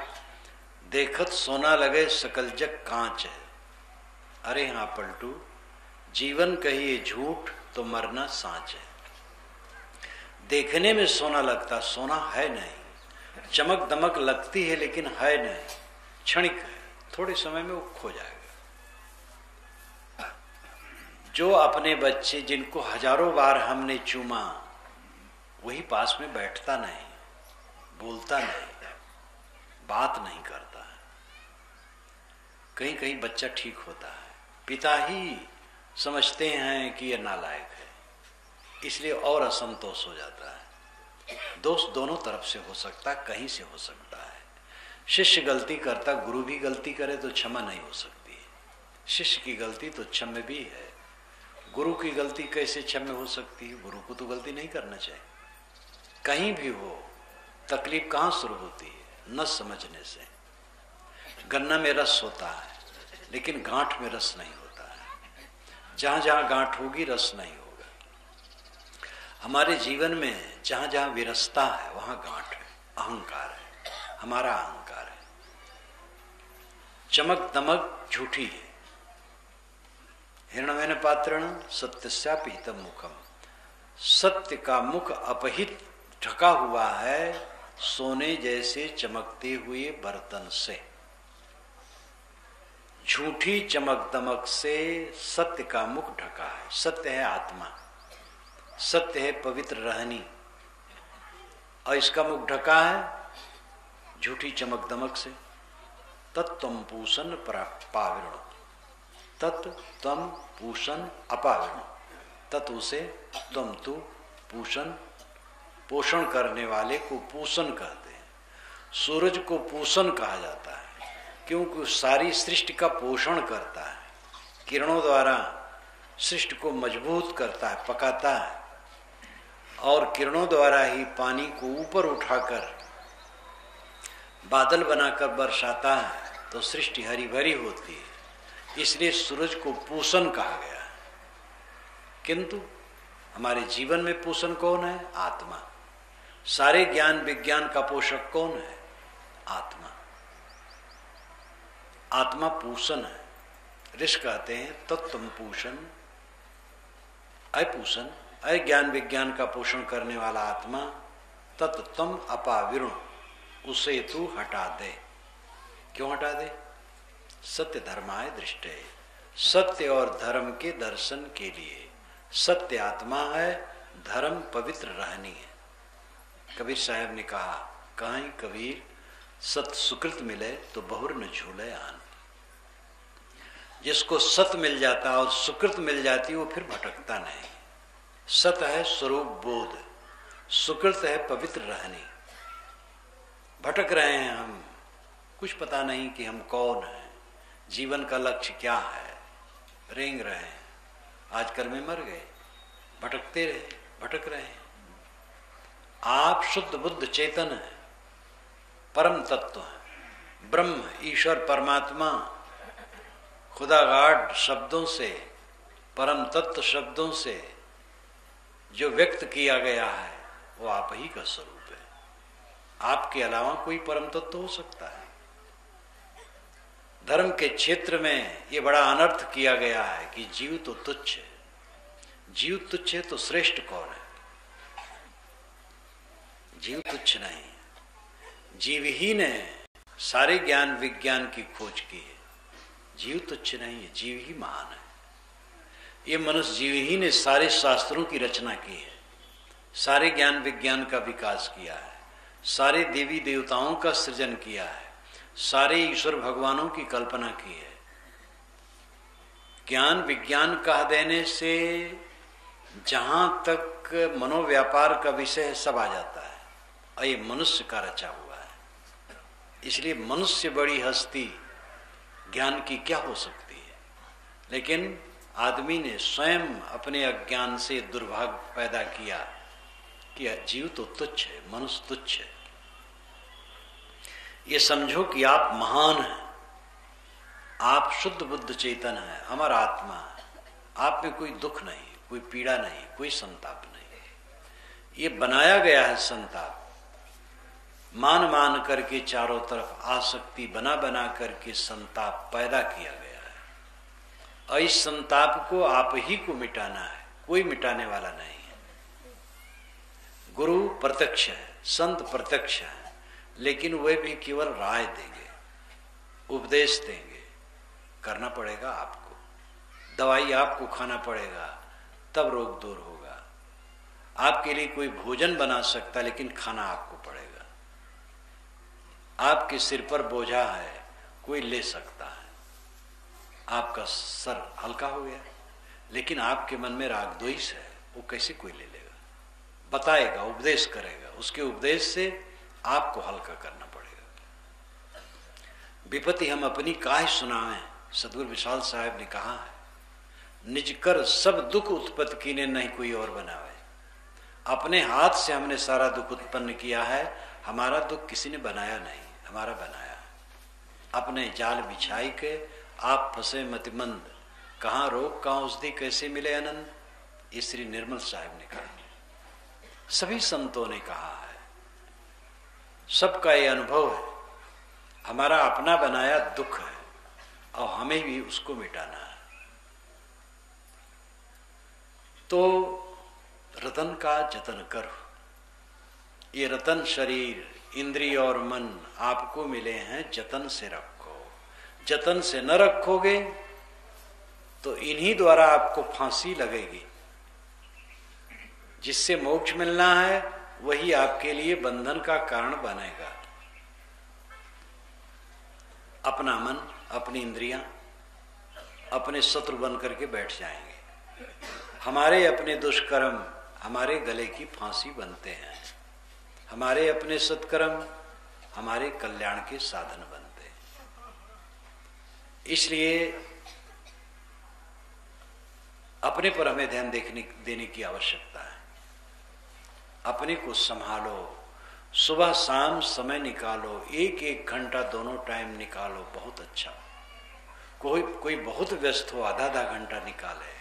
देखत सोना लगे सकल जग कांच है। अरे हाँ पलटू, जीवन कहिए झूठ तो मरना सांच है। देखने में सोना लगता, सोना है नहीं, चमक दमक लगती है लेकिन है नहीं, क्षणिक है, थोड़े समय में वो खो जाएगा। जो अपने बच्चे जिनको हजारों बार हमने चूमा, वही पास में बैठता नहीं, बोलता नहीं, बात नहीं करता है। कहीं कहीं बच्चा ठीक होता है, पिता ही समझते हैं कि यह नालायक है, इसलिए और असंतोष हो जाता है। दोष दोनों तरफ से हो सकता है, कहीं से हो सकता है। शिष्य गलती करता, गुरु भी गलती करे तो क्षमा नहीं हो सकती। शिष्य की गलती तो क्षम्य भी है, गुरु की गलती कैसे क्षम्य हो सकती है? गुरु को तो गलती नहीं करना चाहिए। कहीं भी हो, तकलीफ कहाँ शुरू होती है? न समझने से। गन्ना में रस होता है लेकिन गांठ में रस नहीं होता है। जहां जहां गांठ होगी रस नहीं होगा। हमारे जीवन में जहां जहां विरसता है वहां गांठ है, अहंकार है, हमारा अहंकार है। चमक दमक झूठी है। हिरणमयन पात्रण सत्यस्यापिहितम मुखम, सत्य का मुख अपहित ढका हुआ है सोने जैसे चमकते हुए बर्तन से। झूठी चमक दमक से सत्य का मुख ढका है। सत्य है आत्मा, सत्य है पवित्र रहनी, और इसका मुख ढका है झूठी चमक दमक से। तत्त्वम पूषण पाविरण, तत् तम पूषण अपाविरण, तत् उसे, तम तू, पूषण पोषण करने वाले को पूषण कहते हैं। सूरज को पूषण कहा जाता है क्योंकि सारी सृष्टि का पोषण करता है, किरणों द्वारा सृष्टि को मजबूत करता है, पकाता है, और किरणों द्वारा ही पानी को ऊपर उठाकर बादल बनाकर बरसाता है तो सृष्टि हरी भरी होती है। इसलिए सूरज को पूषण कहा गया है। किंतु हमारे जीवन में पोषण कौन है? आत्मा। सारे ज्ञान विज्ञान का पोषक कौन है? आत्मा। आत्मा पूषण है। ऋषि कहते हैं तत्त्वम पूषण, अपूषण, ज्ञान विज्ञान का पोषण करने वाला आत्मा, तत्तम अपाविरुण, उसे तू हटा दे। क्यों हटा दे? सत्य धर्माय दृष्टे, सत्य और धर्म के दर्शन के लिए। सत्य आत्मा है, धर्म पवित्र रहनी है। कबीर साहब ने कहा, कहीं कबीर सत सुकृत मिले तो बहुर न झूले आन। जिसको सत मिल जाता और सुकृत मिल जाती वो फिर भटकता नहीं। सत है स्वरूप बोध, सुकृत है पवित्र रहनी। भटक रहे हैं हम, कुछ पता नहीं कि हम कौन हैं, जीवन का लक्ष्य क्या है, रेंग रहे हैं, आजकल में मर गए, भटकते रहे, भटक रहे हैं। आप शुद्ध बुद्ध चेतन है, परम तत्व है, ब्रह्म, ईश्वर, परमात्मा, खुदा गाड शब्दों से, परम तत्व शब्दों से जो व्यक्त किया गया है वो आप ही का स्वरूप है। आपके अलावा कोई परम तत्व हो सकता है? धर्म के क्षेत्र में ये बड़ा अनर्थ किया गया है कि जीव तो तुच्छ है। जीव तुच्छ है तो श्रेष्ठ कौन है? जीव तुच्छ नहीं, जीव ही ने सारे ज्ञान विज्ञान की खोज की है। जीव तुच्छ नहीं है, जीव ही महान है। ये मनुष्य जीव ही ने सारे शास्त्रों की रचना की है, सारे ज्ञान विज्ञान का विकास किया है, सारे देवी देवताओं का सृजन किया है, सारे ईश्वर भगवानों की कल्पना की है। ज्ञान विज्ञान कह देने से जहां तक मनोव्यापार का विषय है सब आ जाता है, और ये मनुष्य का रचा हुआ है। इसलिए मनुष्य बड़ी हस्ती ज्ञान की क्या हो सकती है? लेकिन आदमी ने स्वयं अपने अज्ञान से दुर्भाग्य पैदा किया कि जीव तो तुच्छ है, मनुष्य तुच्छ है। ये समझो कि आप महान हैं, आप शुद्ध बुद्ध चेतन हैं, अमर आत्मा है, आप में कोई दुख नहीं, कोई पीड़ा नहीं, कोई संताप नहीं। ये बनाया गया है संताप, मान मान करके चारों तरफ आसक्ति बना बना करके संताप पैदा किया गया है, और इस संताप को आप ही को मिटाना है, कोई मिटाने वाला नहीं है। गुरु प्रत्यक्ष है, संत प्रत्यक्ष है, लेकिन वे भी केवल राय देंगे, उपदेश देंगे। करना पड़ेगा आपको, दवाई आपको खाना पड़ेगा, तब रोग दूर होगा। आपके लिए कोई भोजन बना सकता, लेकिन खाना आपको पड़ेगा। आपके सिर पर बोझा है, कोई ले सकता है, आपका सर हल्का हो गया, लेकिन आपके मन में राग द्वेष है, वो कैसे कोई ले लेगा? बताएगा, उपदेश करेगा, उसके उपदेश से आपको हल्का करना पड़ेगा। विपत्ति हम अपनी काहे सुनावें, सदगुरु विशाल साहब ने कहा है, निज कर सब दुख उत्पत्ति कीने नहीं कोई और बनावे। अपने हाथ से हमने सारा दुख उत्पन्न किया है, हमारा दुख किसी ने बनाया नहीं, हमारा बनाया है। अपने जाल बिछाई के आप फंसे मतिमंद, कहाँ रोक कहाँ औषधि कैसे मिले आनंद, ये श्री निर्मल साहब ने कहा, सभी संतों ने कहा है, सबका ये अनुभव है। हमारा अपना बनाया दुख है और हमें भी उसको मिटाना है। तो रतन का जतन करो। ये रतन शरीर, इंद्रिय और मन आपको मिले हैं, जतन से रखो। जतन से न रखोगे तो इन्हीं द्वारा आपको फांसी लगेगी। जिससे मोक्ष मिलना है वही आपके लिए बंधन का कारण बनेगा। अपना मन, अपनी इंद्रियां अपने शत्रु बन करके बैठ जाएंगे। हमारे अपने दुष्कर्म हमारे गले की फांसी बनते हैं, हमारे अपने सत्कर्म हमारे कल्याण के साधन बनते हैं। इसलिए अपने पर हमें ध्यान देने की आवश्यकता है। अपने को संभालो, सुबह शाम समय निकालो, एक एक घंटा दोनों टाइम निकालो, बहुत अच्छा। कोई बहुत व्यस्त हो, आधा आधा घंटा निकाले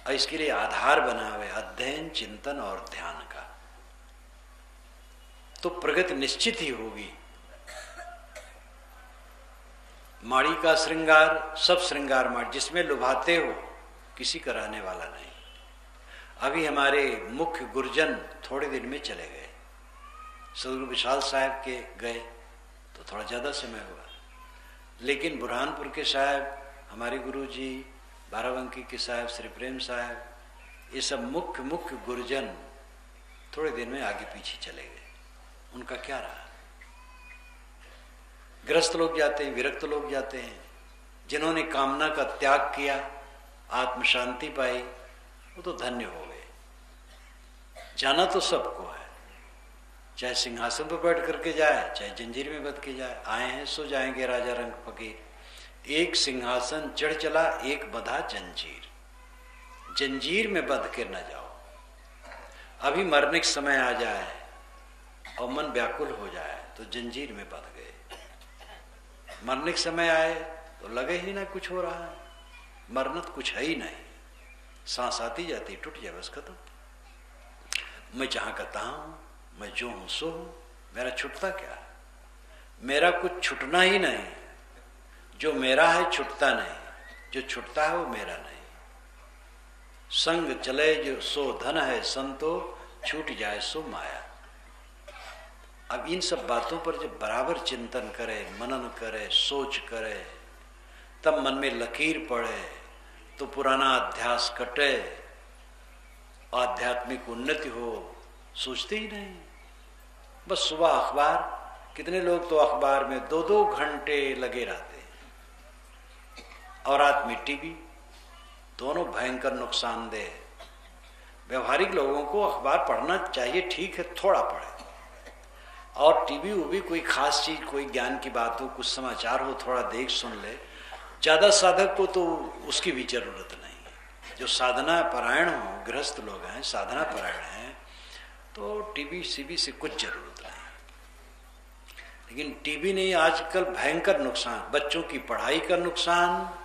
और इसके लिए आधार बनावे अध्ययन, चिंतन और ध्यान का, तो प्रगति निश्चित ही होगी। माड़ी का श्रृंगार, सब श्रृंगार माड़ी, जिसमें लुभाते हो किसी का रहने वाला नहीं। अभी हमारे मुख्य गुरुजन थोड़े दिन में चले गए, सदगुरु विशाल साहब के गए तो थोड़ा ज्यादा समय हुआ, लेकिन बुरहानपुर के साहब, हमारे गुरु जी बाराबंकी के साहब, श्री प्रेम साहब, ये सब मुख्य गुरुजन थोड़े दिन में आगे पीछे चले गए। उनका क्या रहा? गृहस्थ लोग जाते हैं, विरक्त लोग जाते हैं, जिन्होंने कामना का त्याग किया, आत्म शांति पाई, वो तो धन्य हो गए। जाना तो सबको है, चाहे सिंहासन पर बैठ करके जाए, चाहे जंजीर में बंध के जाए। आए हैं सो जाएंगे राजा रंग फकीर, एक सिंहासन चढ़ चला, एक बंधा जंजीर। जंजीर में बंध के न जाओ। अभी मरने का समय आ जाए और मन व्याकुल हो जाए तो जंजीर में बंध गए। मरने का समय आए तो लगे ही ना कुछ हो रहा है, मरना तो कुछ है ही नहीं, सांस आती जाती टूट जाए, बस खत्म। मैं जहां का तहां हूं, मैं जो हूं सो हूं, मेरा छूटता क्या? मेरा कुछ छूटना ही नहीं। जो मेरा है छूटता नहीं, जो छूटता है वो मेरा नहीं। संग चले जो सो धन है, संतो छूट जाए सो माया। अब इन सब बातों पर जब बराबर चिंतन करे, मनन करे, सोच करे, तब मन में लकीर पड़े तो पुराना अध्यास कटे, आध्यात्मिक उन्नति हो। सोचते ही नहीं, बस सुबह अखबार, कितने लोग तो अखबार में 2-2 घंटे लगे रहते हैं, और रात में टीवी। दोनों भयंकर नुकसानदेह। व्यवहारिक लोगों को अखबार पढ़ना चाहिए, ठीक है, थोड़ा पढ़े, और टीवी उवी कोई खास चीज, कोई ज्ञान की बात हो, कुछ समाचार हो, थोड़ा देख सुन ले। ज्यादा साधक को तो उसकी भी जरूरत नहीं। जो साधना परायण हो, गृहस्थ लोग हैं, साधना परायण हैं, तो टीवी सीवी से कुछ जरूरत नहीं। लेकिन टीवी नहीं, आजकल भयंकर नुकसान, बच्चों की पढ़ाई का नुकसान,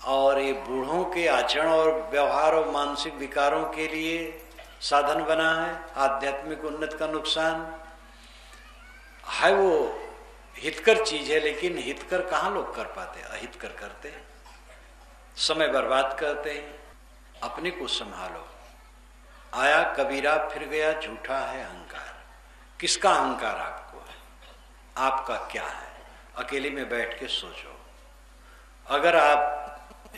और ये बूढ़ों के आचरण और व्यवहार और मानसिक विकारों के लिए साधन बना है। आध्यात्मिक उन्नति का नुकसान है। वो हितकर चीज है, लेकिन हितकर कहाँ लोग कर पाते, अहितकर करते हैं, समय बर्बाद करते हैं। अपने को संभालो। आया कबीरा फिर गया, झूठा है अहंकार। किसका अहंकार आपको है? आपका क्या है? अकेले में बैठ के सोचो। अगर आप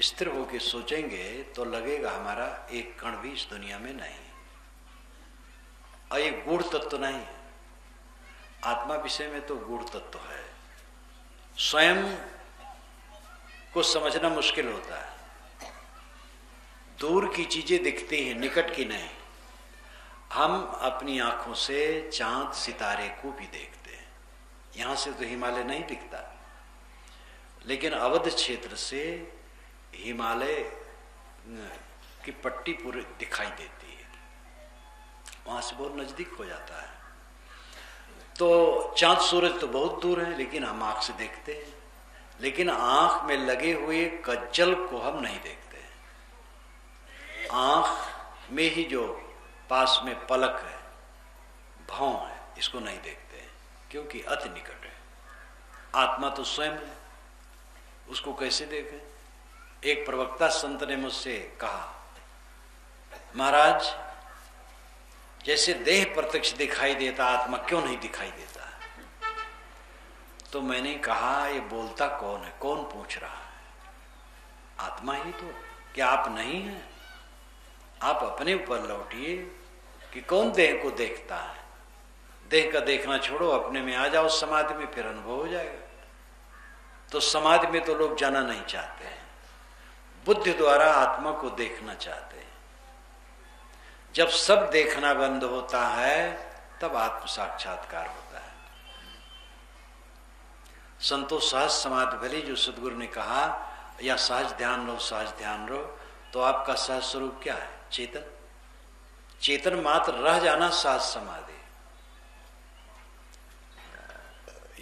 स्थिर होकर सोचेंगे तो लगेगा हमारा एक कण भी इस दुनिया में नहीं, और ये गूढ़ तत्व नहीं है। आत्मा विषय में तो गूढ़ तत्व है। स्वयं को समझना मुश्किल होता है। दूर की चीजें दिखती हैं, निकट की नहीं। हम अपनी आंखों से चांद सितारे को भी देखते हैं। यहां से तो हिमालय नहीं दिखता, लेकिन अवध क्षेत्र से हिमालय की पट्टी पूरी दिखाई देती है, वहां से बहुत नजदीक हो जाता है। तो चांद सूरज तो बहुत दूर है, लेकिन हम आंख से देखते हैं। लेकिन आंख में लगे हुए कज्जल को हम नहीं देखते। आंख में ही जो पास में पलक है, भौं है, इसको नहीं देखते, क्योंकि अति निकट है। आत्मा तो स्वयं है, उसको कैसे देखें? एक प्रवक्ता संत ने मुझसे कहा, महाराज जैसे देह प्रत्यक्ष दिखाई देता, आत्मा क्यों नहीं दिखाई देता? तो मैंने कहा, ये बोलता कौन है? कौन पूछ रहा है? आत्मा ही तो। क्या आप नहीं हैं? आप अपने ऊपर लौटिए कि कौन देह को देखता है। देह का देखना छोड़ो, अपने में आ जाओ समाधि में, फिर अनुभव हो जाएगा। तो समाधि में तो लोग जाना नहीं चाहते हैं, बुद्धि द्वारा आत्मा को देखना चाहते हैं। जब सब देखना बंद होता है तब आत्म साक्षात्कार होता है। संतो सहज समाधि भली, जो सदगुरु ने कहा, या सहज ध्यान लो, सहज ध्यान लो, तो आपका सहज स्वरूप क्या है? चेतन। चेतन मात्र रह जाना सहज समाधि।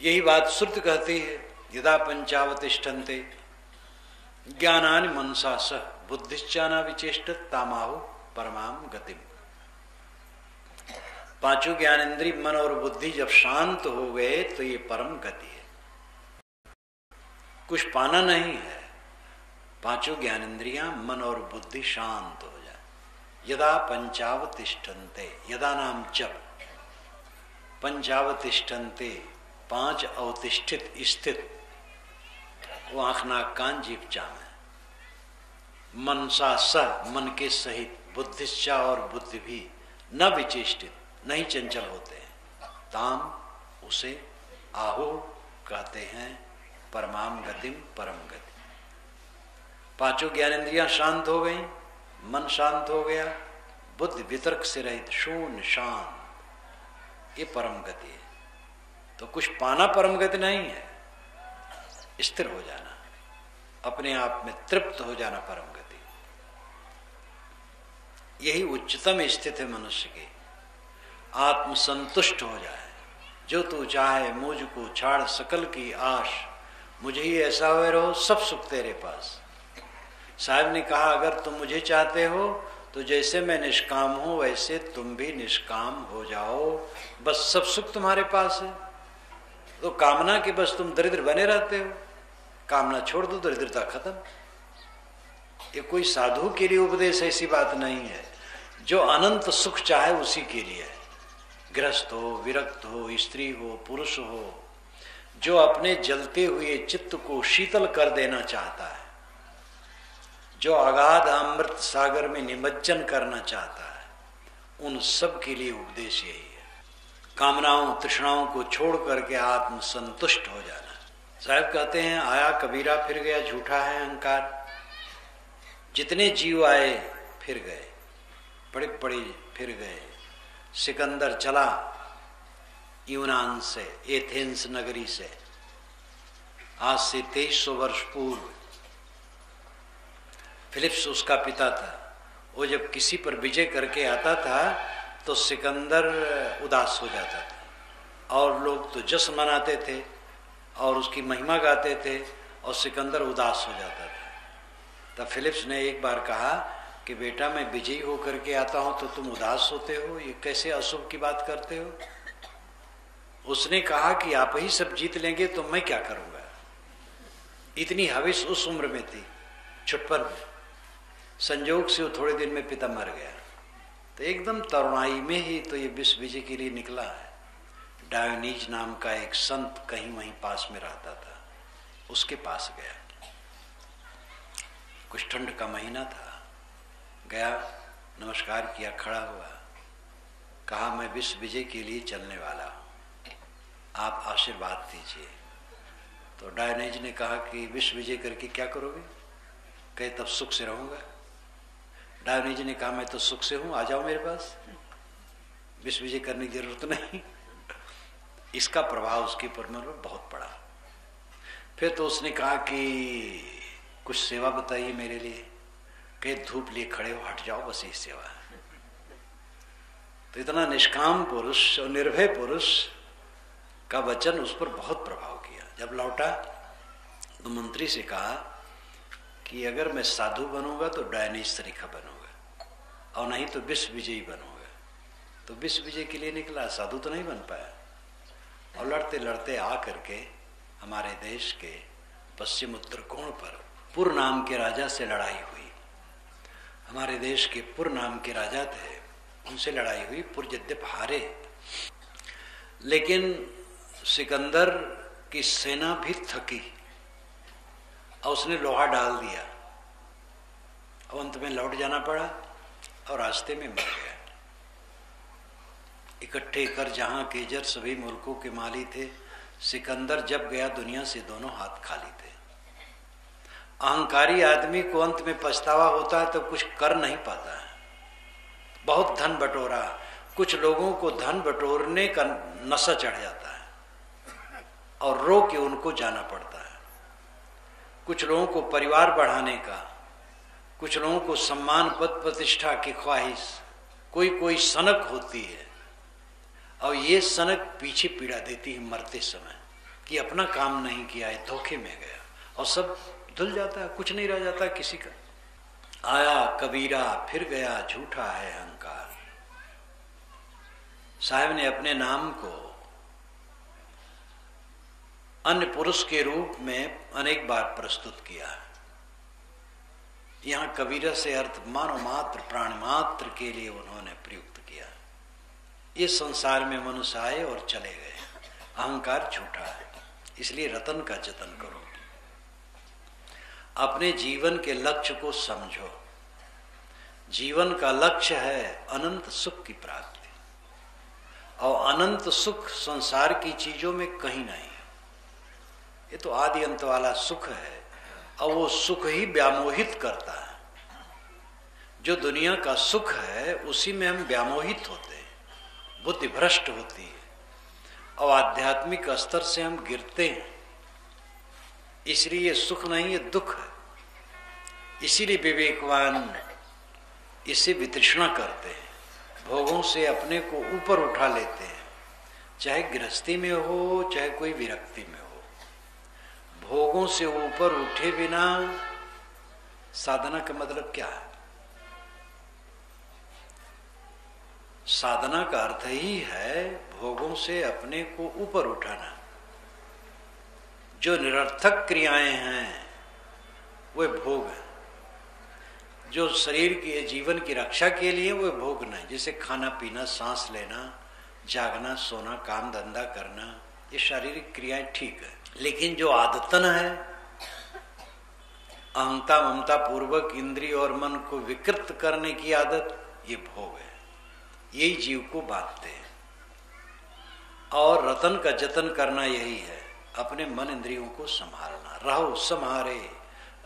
यही बात श्रुति कहती है, यदा पंचावतिष्ठन्ते ज्ञानानि मनसा सह बुद्धिश्चाना विचेष्टत तामाहु परमाम गतिम। पांचों ज्ञानेंद्रिय मन और बुद्धि जब शांत हो गए तो ये परम गति है। कुछ पाना नहीं है। पांचों ज्ञानेंद्रियां मन और बुद्धि शांत हो जाए। यदा पंचावतिष्ठन्ते, यदा नाम जब, पंचावतिष्ठन्ते, 5 अवतिष्ठित, स्थित, वो आंख नाक कान जीभ चाम है। मनसा सह, मन के सहित, बुद्धिश्चा, और बुद्धि भी, न विचेष्टित, नहीं चंचल होते हैं। ताम, उसे आहो कहते हैं परमाम गतिम, परम गति। पांचों ज्ञानेंद्रियां शांत हो गई, मन शांत हो गया, बुद्धि वितर्क से रहित, शून्य शांत, ये परम गति है। तो कुछ पाना परम गति नहीं है, स्थिर हो जाना। अपने आप में तृप्त हो जाना परम गति। यही उच्चतम स्थिति है मनुष्य की। आत्मसंतुष्ट हो जाए, जो तू चाहे मुझको छाड़ सकल की आश, मुझे ही ऐसा हुए रहो सब सुख तेरे पास। साहब ने कहा अगर तुम मुझे चाहते हो तो जैसे मैं निष्काम हूं वैसे तुम भी निष्काम हो जाओ, बस सब सुख तुम्हारे पास है। तो कामना के बस तुम दरिद्र बने रहते हो, कामना छोड़ दो, दरिद्रता खत्म। ये कोई साधु के लिए उपदेश ऐसी बात नहीं है। जो अनंत सुख चाहे उसी के लिए है। गृहस्थ हो, विरक्त हो, स्त्री हो, पुरुष हो, जो अपने जलते हुए चित्त को शीतल कर देना चाहता है, जो अगाध अमृत सागर में निमज्जन करना चाहता है, उन सब के लिए उपदेश यही है। कामनाओं तृष्णाओं को छोड़ करके आत्म संतुष्ट हो जाना। साहब कहते हैं आया कबीरा फिर गया, झूठा है अहंकार। जितने जीव आए फिर गए, बड़े बड़े फिर गए। सिकंदर चला यूनान से, एथेंस नगरी से, आज से 2300 वर्ष पूर्व। फिलिप्स उसका पिता था। वो जब किसी पर विजय करके आता था तो सिकंदर उदास हो जाता था, और लोग तो जश्न मनाते थे और उसकी महिमा गाते थे, और सिकंदर उदास हो जाता था। तब फिलिप्स ने एक बार कहा कि बेटा मैं विजयी होकर के आता हूं तो तुम उदास होते हो, ये कैसे अशुभ की बात करते हो। उसने कहा कि आप ही सब जीत लेंगे तो मैं क्या करूंगा। इतनी हविस उस उम्र में थी, छुटपन में। संजोग से वो थोड़े दिन में पिता मर गया, तो एकदम तरुणाई में ही तो ये विश्व विजय के लिए निकला है। डायोनीज नाम का एक संत कहीं वहीं पास में रहता था, उसके पास गया। कुछ ठंड का महीना था, गया, नमस्कार किया, खड़ा हुआ, कहा मैं विश्व विजय के लिए चलने वाला हूं, आप आशीर्वाद दीजिए। तो डायोनीज ने कहा कि विश्व विजय करके क्या करोगे। कहे तब सुख से रहूंगा। डायोनीज ने कहा मैं तो सुख से हूं, आ जाओ मेरे पास, विश्व विजय करने की जरूरत नहीं। इसका प्रभाव उसके ऊपर में बहुत पड़ा। फिर तो उसने कहा कि कुछ सेवा बताइए मेरे लिए। कहे धूप लिए खड़े हो, हट जाओ, बस ये सेवा है। तो इतना निष्काम पुरुष और निर्भय पुरुष का वचन उस पर बहुत प्रभाव किया। जब लौटा तो मंत्री से कहा कि अगर मैं साधु बनूंगा तो डायनीज तरीका बनूंगा, और नहीं तो विश्व विजयी बनूंगा। तो विश्व विजय के लिए निकला, साधु तो नहीं बन पाया। और लड़ते लड़ते आ करके हमारे देश के पश्चिम उत्तर कोण पर पुर नाम के राजा से लड़ाई हुई। हमारे देश के पुर नाम के राजा थे, उनसे लड़ाई हुई। पुर यद्यप हारे, लेकिन सिकंदर की सेना भी थकी और उसने लोहा डाल दिया, और अंत में लौट जाना पड़ा और रास्ते में मर गया। इकट्ठे कर जहां केजर सभी मुल्कों के माली थे, सिकंदर जब गया दुनिया से दोनों हाथ खाली थे। अहंकारी आदमी को अंत में पछतावा होता है तो कुछ कर नहीं पाता है। बहुत धन बटोरा, कुछ लोगों को धन बटोरने का नशा चढ़ जाता है और रो के उनको जाना पड़ता है। कुछ लोगों को परिवार बढ़ाने का, कुछ लोगों को सम्मान पद प्रतिष्ठा की ख्वाहिश, कोई सनक होती है, और ये सनक पीछे पीड़ा देती है मरते समय कि अपना काम नहीं किया है, धोखे में गया, और सब धुल जाता है, कुछ नहीं रह जाता किसी का। आया कबीरा फिर गया, झूठा है अहंकार। साहब ने अपने नाम को अन्य पुरुष के रूप में अनेक बार प्रस्तुत किया है। यहां कबीरा से अर्थ मानव मात्र, प्राण मात्र के लिए उन्होंने प्रयुक्त किया। इस संसार में मनुष्य आए और चले गए। अहंकार झूठा है, इसलिए रतन का जतन करो। अपने जीवन के लक्ष्य को समझो। जीवन का लक्ष्य है अनंत सुख की प्राप्ति, और अनंत सुख संसार की चीजों में कहीं नहीं। ये तो आदि अंत वाला सुख है, और वो सुख ही व्यामोहित करता है। जो दुनिया का सुख है उसी में हम व्यामोहित होते हैं, बुद्धि भ्रष्ट होती है, और आध्यात्मिक स्तर से हम गिरते हैं। इसलिए ये सुख नहीं, ये दुख है। इसीलिए विवेकवान इसे वितृष्णा करते हैं, भोगों से अपने को ऊपर उठा लेते हैं, चाहे गृहस्थी में हो चाहे कोई विरक्ति में हो। भोगों से ऊपर उठे बिना साधना का मतलब क्या है? साधना का अर्थ ही है भोगों से अपने को ऊपर उठाना। जो निरर्थक क्रियाएं हैं वे भोग हैं, जो शरीर के जीवन की रक्षा के लिए वे भोग नहीं, जैसे खाना पीना, सांस लेना, जागना, सोना, काम धंधा करना, ये शारीरिक क्रियाएं ठीक है। लेकिन जो आदतन है, अहंता ममता पूर्वक इंद्रिय और मन को विकृत करने की आदत, ये भोग है। यही जीव को बांधते हैं। और रतन का जतन करना यही है, अपने मन इंद्रियों को संभालना। रहो संहारे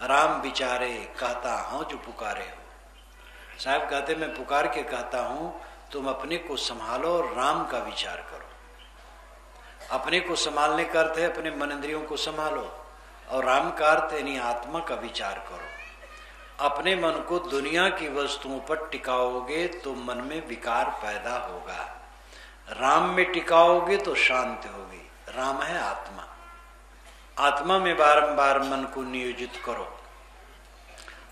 राम विचारे, कहता हूं जो पुकारे हो। साहब कहते मैं पुकार के कहता हूं तुम अपने को संभालो और राम का विचार करो। अपने को संभालने का अर्थ है अपने मन इंद्रियों को संभालो, और राम का अर्थ यानी आत्मा का विचार करो। अपने मन को दुनिया की वस्तुओं पर टिकाओगे तो मन में विकार पैदा होगा, राम में टिकाओगे तो शांति होगी। राम है आत्मा, आत्मा में बारंबार मन को नियोजित करो,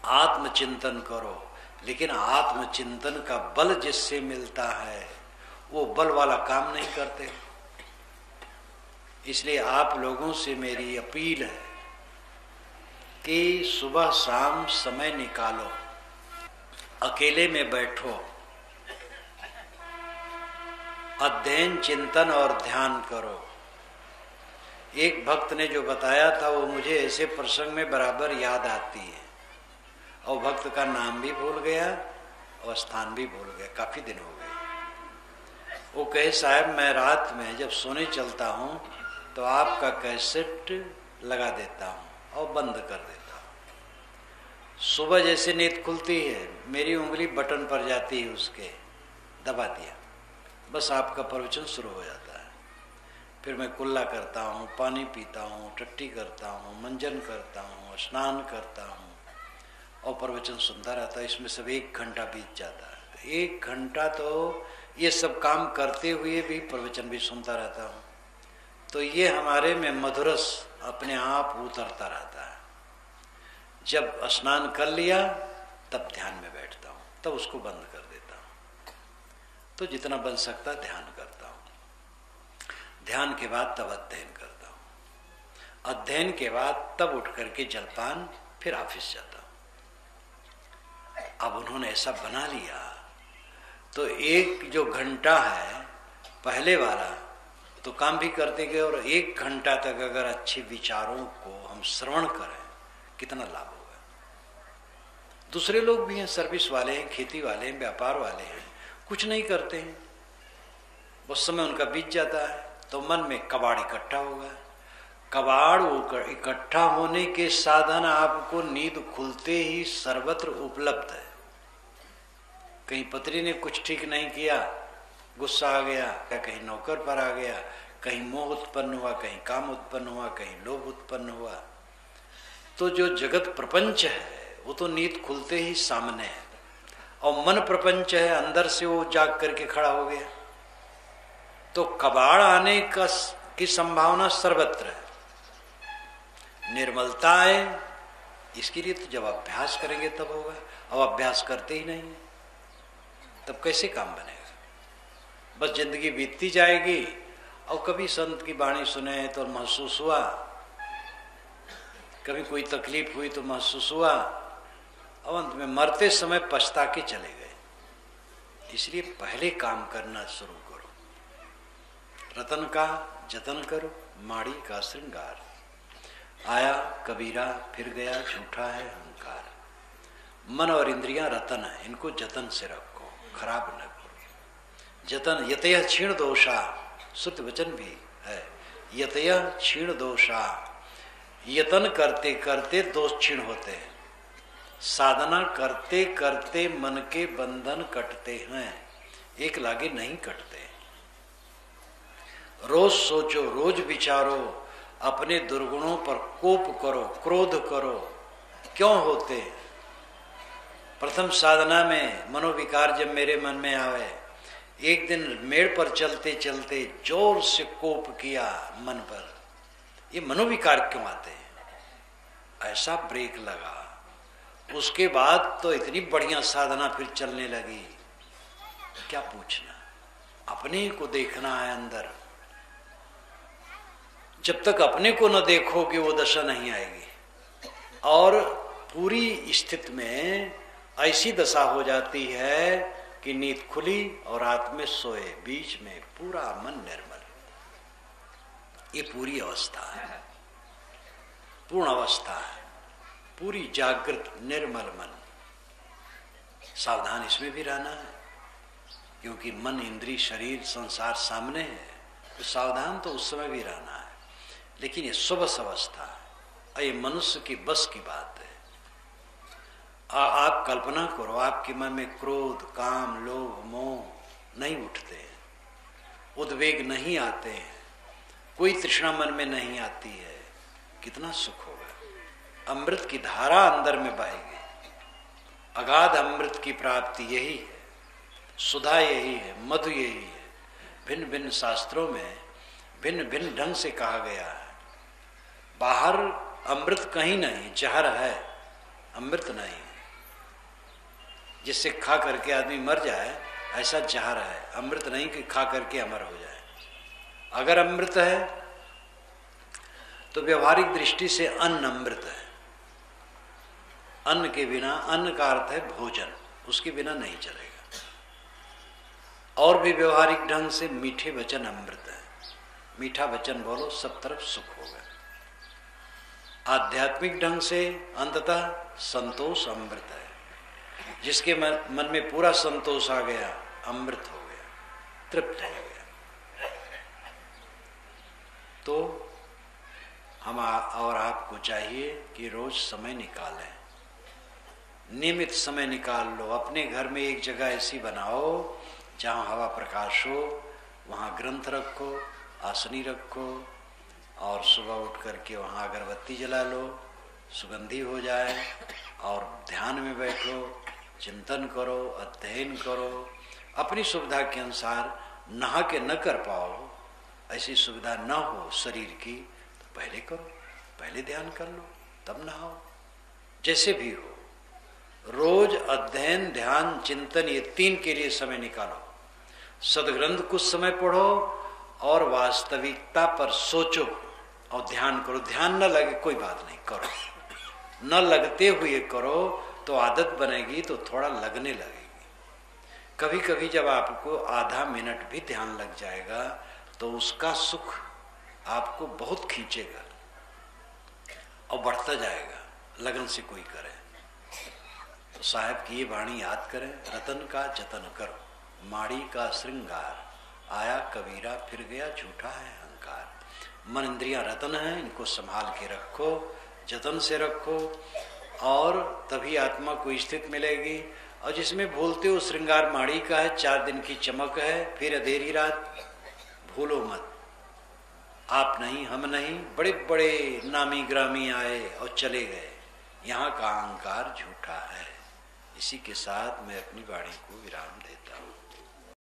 आत्मचिंतन करो। लेकिन आत्मचिंतन का बल जिससे मिलता है वो बल वाला काम नहीं करते। इसलिए आप लोगों से मेरी अपील है कि सुबह शाम समय निकालो, अकेले में बैठो, अध्ययन चिंतन और ध्यान करो। एक भक्त ने जो बताया था वो मुझे ऐसे प्रसंग में बराबर याद आती है, और भक्त का नाम भी भूल गया और स्थान भी भूल गया, काफी दिन हो गए। वो कहे साहब मैं रात में जब सोने चलता हूँ तो आपका कैसेट लगा देता हूँ और बंद कर देता हूँ। सुबह जैसे नींद खुलती है मेरी उंगली बटन पर जाती है, उसके दबा दिया, बस आपका प्रवचन शुरू हो जाता है। फिर मैं कुल्ला करता हूँ, पानी पीता हूँ, टट्टी करता हूँ, मंजन करता हूँ, स्नान करता हूँ और प्रवचन सुनता रहता है। इसमें सब 1 घंटा बीत जाता है। 1 घंटा तो ये सब काम करते हुए भी प्रवचन भी सुनता रहता हूँ। तो ये हमारे में मधुरस अपने आप उतरता रहता है। जब स्नान कर लिया तब ध्यान में बैठता हूँ, तब उसको बंद कर देता हूँ। तो जितना बन सकता ध्यान करता हूँ। ध्यान के बाद तब अध्ययन करता हूँ। अध्ययन के बाद तब उठ करके जलपान, फिर ऑफिस जाता हूँ। अब उन्होंने ऐसा बना लिया तो एक जो घंटा है पहले वाला तो काम भी करते गए, और 1 घंटा तक अगर अच्छे विचारों को हम श्रवण करें कितना लाभ होगा। दूसरे लोग भी हैं, सर्विस वाले हैं, खेती वाले हैं, व्यापार वाले हैं, कुछ नहीं करते हैं, उस समय उनका बीत जाता है तो मन में कबाड़ इकट्ठा होगा। कबाड़ इकट्ठा होने के साधन आपको नींद खुलते ही सर्वत्र उपलब्ध है। कहीं पत्नी ने कुछ ठीक नहीं किया, गुस्सा आ गया, कहीं नौकर पर आ गया, कहीं मोह उत्पन्न हुआ, कहीं काम उत्पन्न हुआ, कहीं लोभ उत्पन्न हुआ। तो जो जगत प्रपंच है वो तो नींद खुलते ही सामने है, और मन प्रपंच है अंदर से वो जाग करके खड़ा हो गया। तो कबाड़ आने की संभावना सर्वत्र है। निर्मलता है, इसके लिए तो जब अभ्यास करेंगे तब होगा। अब अभ्यास करते ही नहीं तब कैसे काम बनेगा। बस जिंदगी बीतती जाएगी, और कभी संत की वाणी सुने तो महसूस हुआ, कभी कोई तकलीफ हुई तो महसूस हुआ, और अंत में मरते समय पछता के चले गए। इसलिए पहले काम करना शुरू करो। रतन का जतन करो, माड़ी का श्रृंगार। आया कबीरा फिर गया, झूठा है अहंकार। मन और इंद्रियां रतन है, इनको जतन से रखो, खराब न करो। जतन यतय क्षीण दोषा, श्रुति वचन भी है, यतय क्षीण दोषा। यतन करते करते दोष क्षीण होते हैं, साधना करते करते मन के बंधन कटते हैं, एक लागे नहीं कटते। रोज सोचो, रोज विचारो, अपने दुर्गुणों पर कोप करो, क्रोध करो। क्यों होते? प्रथम साधना में मनोविकार जब मेरे मन में आवे, एक दिन मेड़ पर चलते चलते जोर से कोप किया मन पर, ये मनोविकार क्यों आते हैं, ऐसा ब्रेक लगा। उसके बाद तो इतनी बढ़िया साधना फिर चलने लगी, क्या पूछना। अपने को देखना है अंदर, जब तक अपने को न देखोगे वो दशा नहीं आएगी। और पूरी स्थिति में ऐसी दशा हो जाती है कि नींद खुली और रात में सोए, बीच में पूरा मन निर्मल। ये पूरी अवस्था है, पूर्ण अवस्था है, पूरी जागृत निर्मल मन। सावधान इसमें भी रहना है, क्योंकि मन, इंद्रिय, शरीर, संसार सामने है, तो सावधान तो उस समय भी रहना है। लेकिन ये सुबह अवस्था है, ये मनुष्य की बस की बात है। आप कल्पना करो, आपके मन में क्रोध, काम, लोभ, मोह नहीं उठते हैं, उद्वेग नहीं आते हैं, कोई तृष्णा मन में नहीं आती है, कितना सुख होगा। अमृत की धारा अंदर में बहेगी, अगाध अमृत की प्राप्ति यही है, सुधा यही है, मधु यही है। भिन्न भिन्न शास्त्रों में भिन्न भिन्न ढंग से कहा गया है। बाहर अमृत कहीं नहीं, जहर है, अमृत नहीं। जिससे खा करके आदमी मर जाए ऐसा जहर है, अमृत नहीं कि खा करके अमर हो जाए। अगर अमृत है तो व्यवहारिक दृष्टि से अन्न अमृत है। अन्न के बिना, अन्न का अर्थ है भोजन, उसके बिना नहीं चलेगा। और भी व्यवहारिक ढंग से मीठे वचन अमृत है, मीठा वचन बोलो सब तरफ सुख होगा। आध्यात्मिक ढंग से अंततः संतोष अमृत है, जिसके मन में पूरा संतोष आ गया, अमृत हो गया, तृप्त हो गया। तो हम और आपको चाहिए कि रोज समय निकालें, नियमित समय निकाल लो। अपने घर में एक जगह ऐसी बनाओ जहाँ हवा प्रकाश हो, वहाँ ग्रंथ रखो, आसनी रखो, और सुबह उठ करके वहाँ अगरबत्ती जला लो, सुगंधी हो जाए, और ध्यान में बैठो, चिंतन करो, अध्ययन करो। अपनी सुविधा के अनुसार नहा के न कर पाओ, ऐसी सुविधा न हो शरीर की, तो पहले करो, पहले ध्यान कर लो, तब नहाओ। जैसे भी हो, रोज अध्ययन, ध्यान, चिंतन, ये तीन के लिए समय निकालो। सदग्रंथ कुछ समय पढ़ो और वास्तविकता पर सोचो और ध्यान करो। ध्यान न लगे कोई बात नहीं, करो। न लगते हुए करो तो आदत बनेगी, तो थोड़ा लगने लगेगी। कभी कभी जब आपको आधा मिनट भी ध्यान लग जाएगा तो उसका सुख आपको बहुत खींचेगा और बढ़ता जाएगा, लगन से कोई करे। तो साहब की ये वाणी याद करें, रतन का जतन करो, माड़ी का श्रृंगार, आया कबीरा फिर गया झूठा है अहंकार। मन इंद्रियां रतन हैं, इनको संभाल के रखो, जतन से रखो, और तभी आत्मा को स्थिति मिलेगी। और जिसमें भूलते हो श्रृंगार माड़ी का है, 4 दिन की चमक है, फिर अंधेरी रात, भूलो मत। आप नहीं, हम नहीं, बड़े बड़े नामी ग्रामी आए और चले गए, यहाँ का अहंकार झूठा है। इसी के साथ मैं अपनी वाणी को विराम देता हूँ।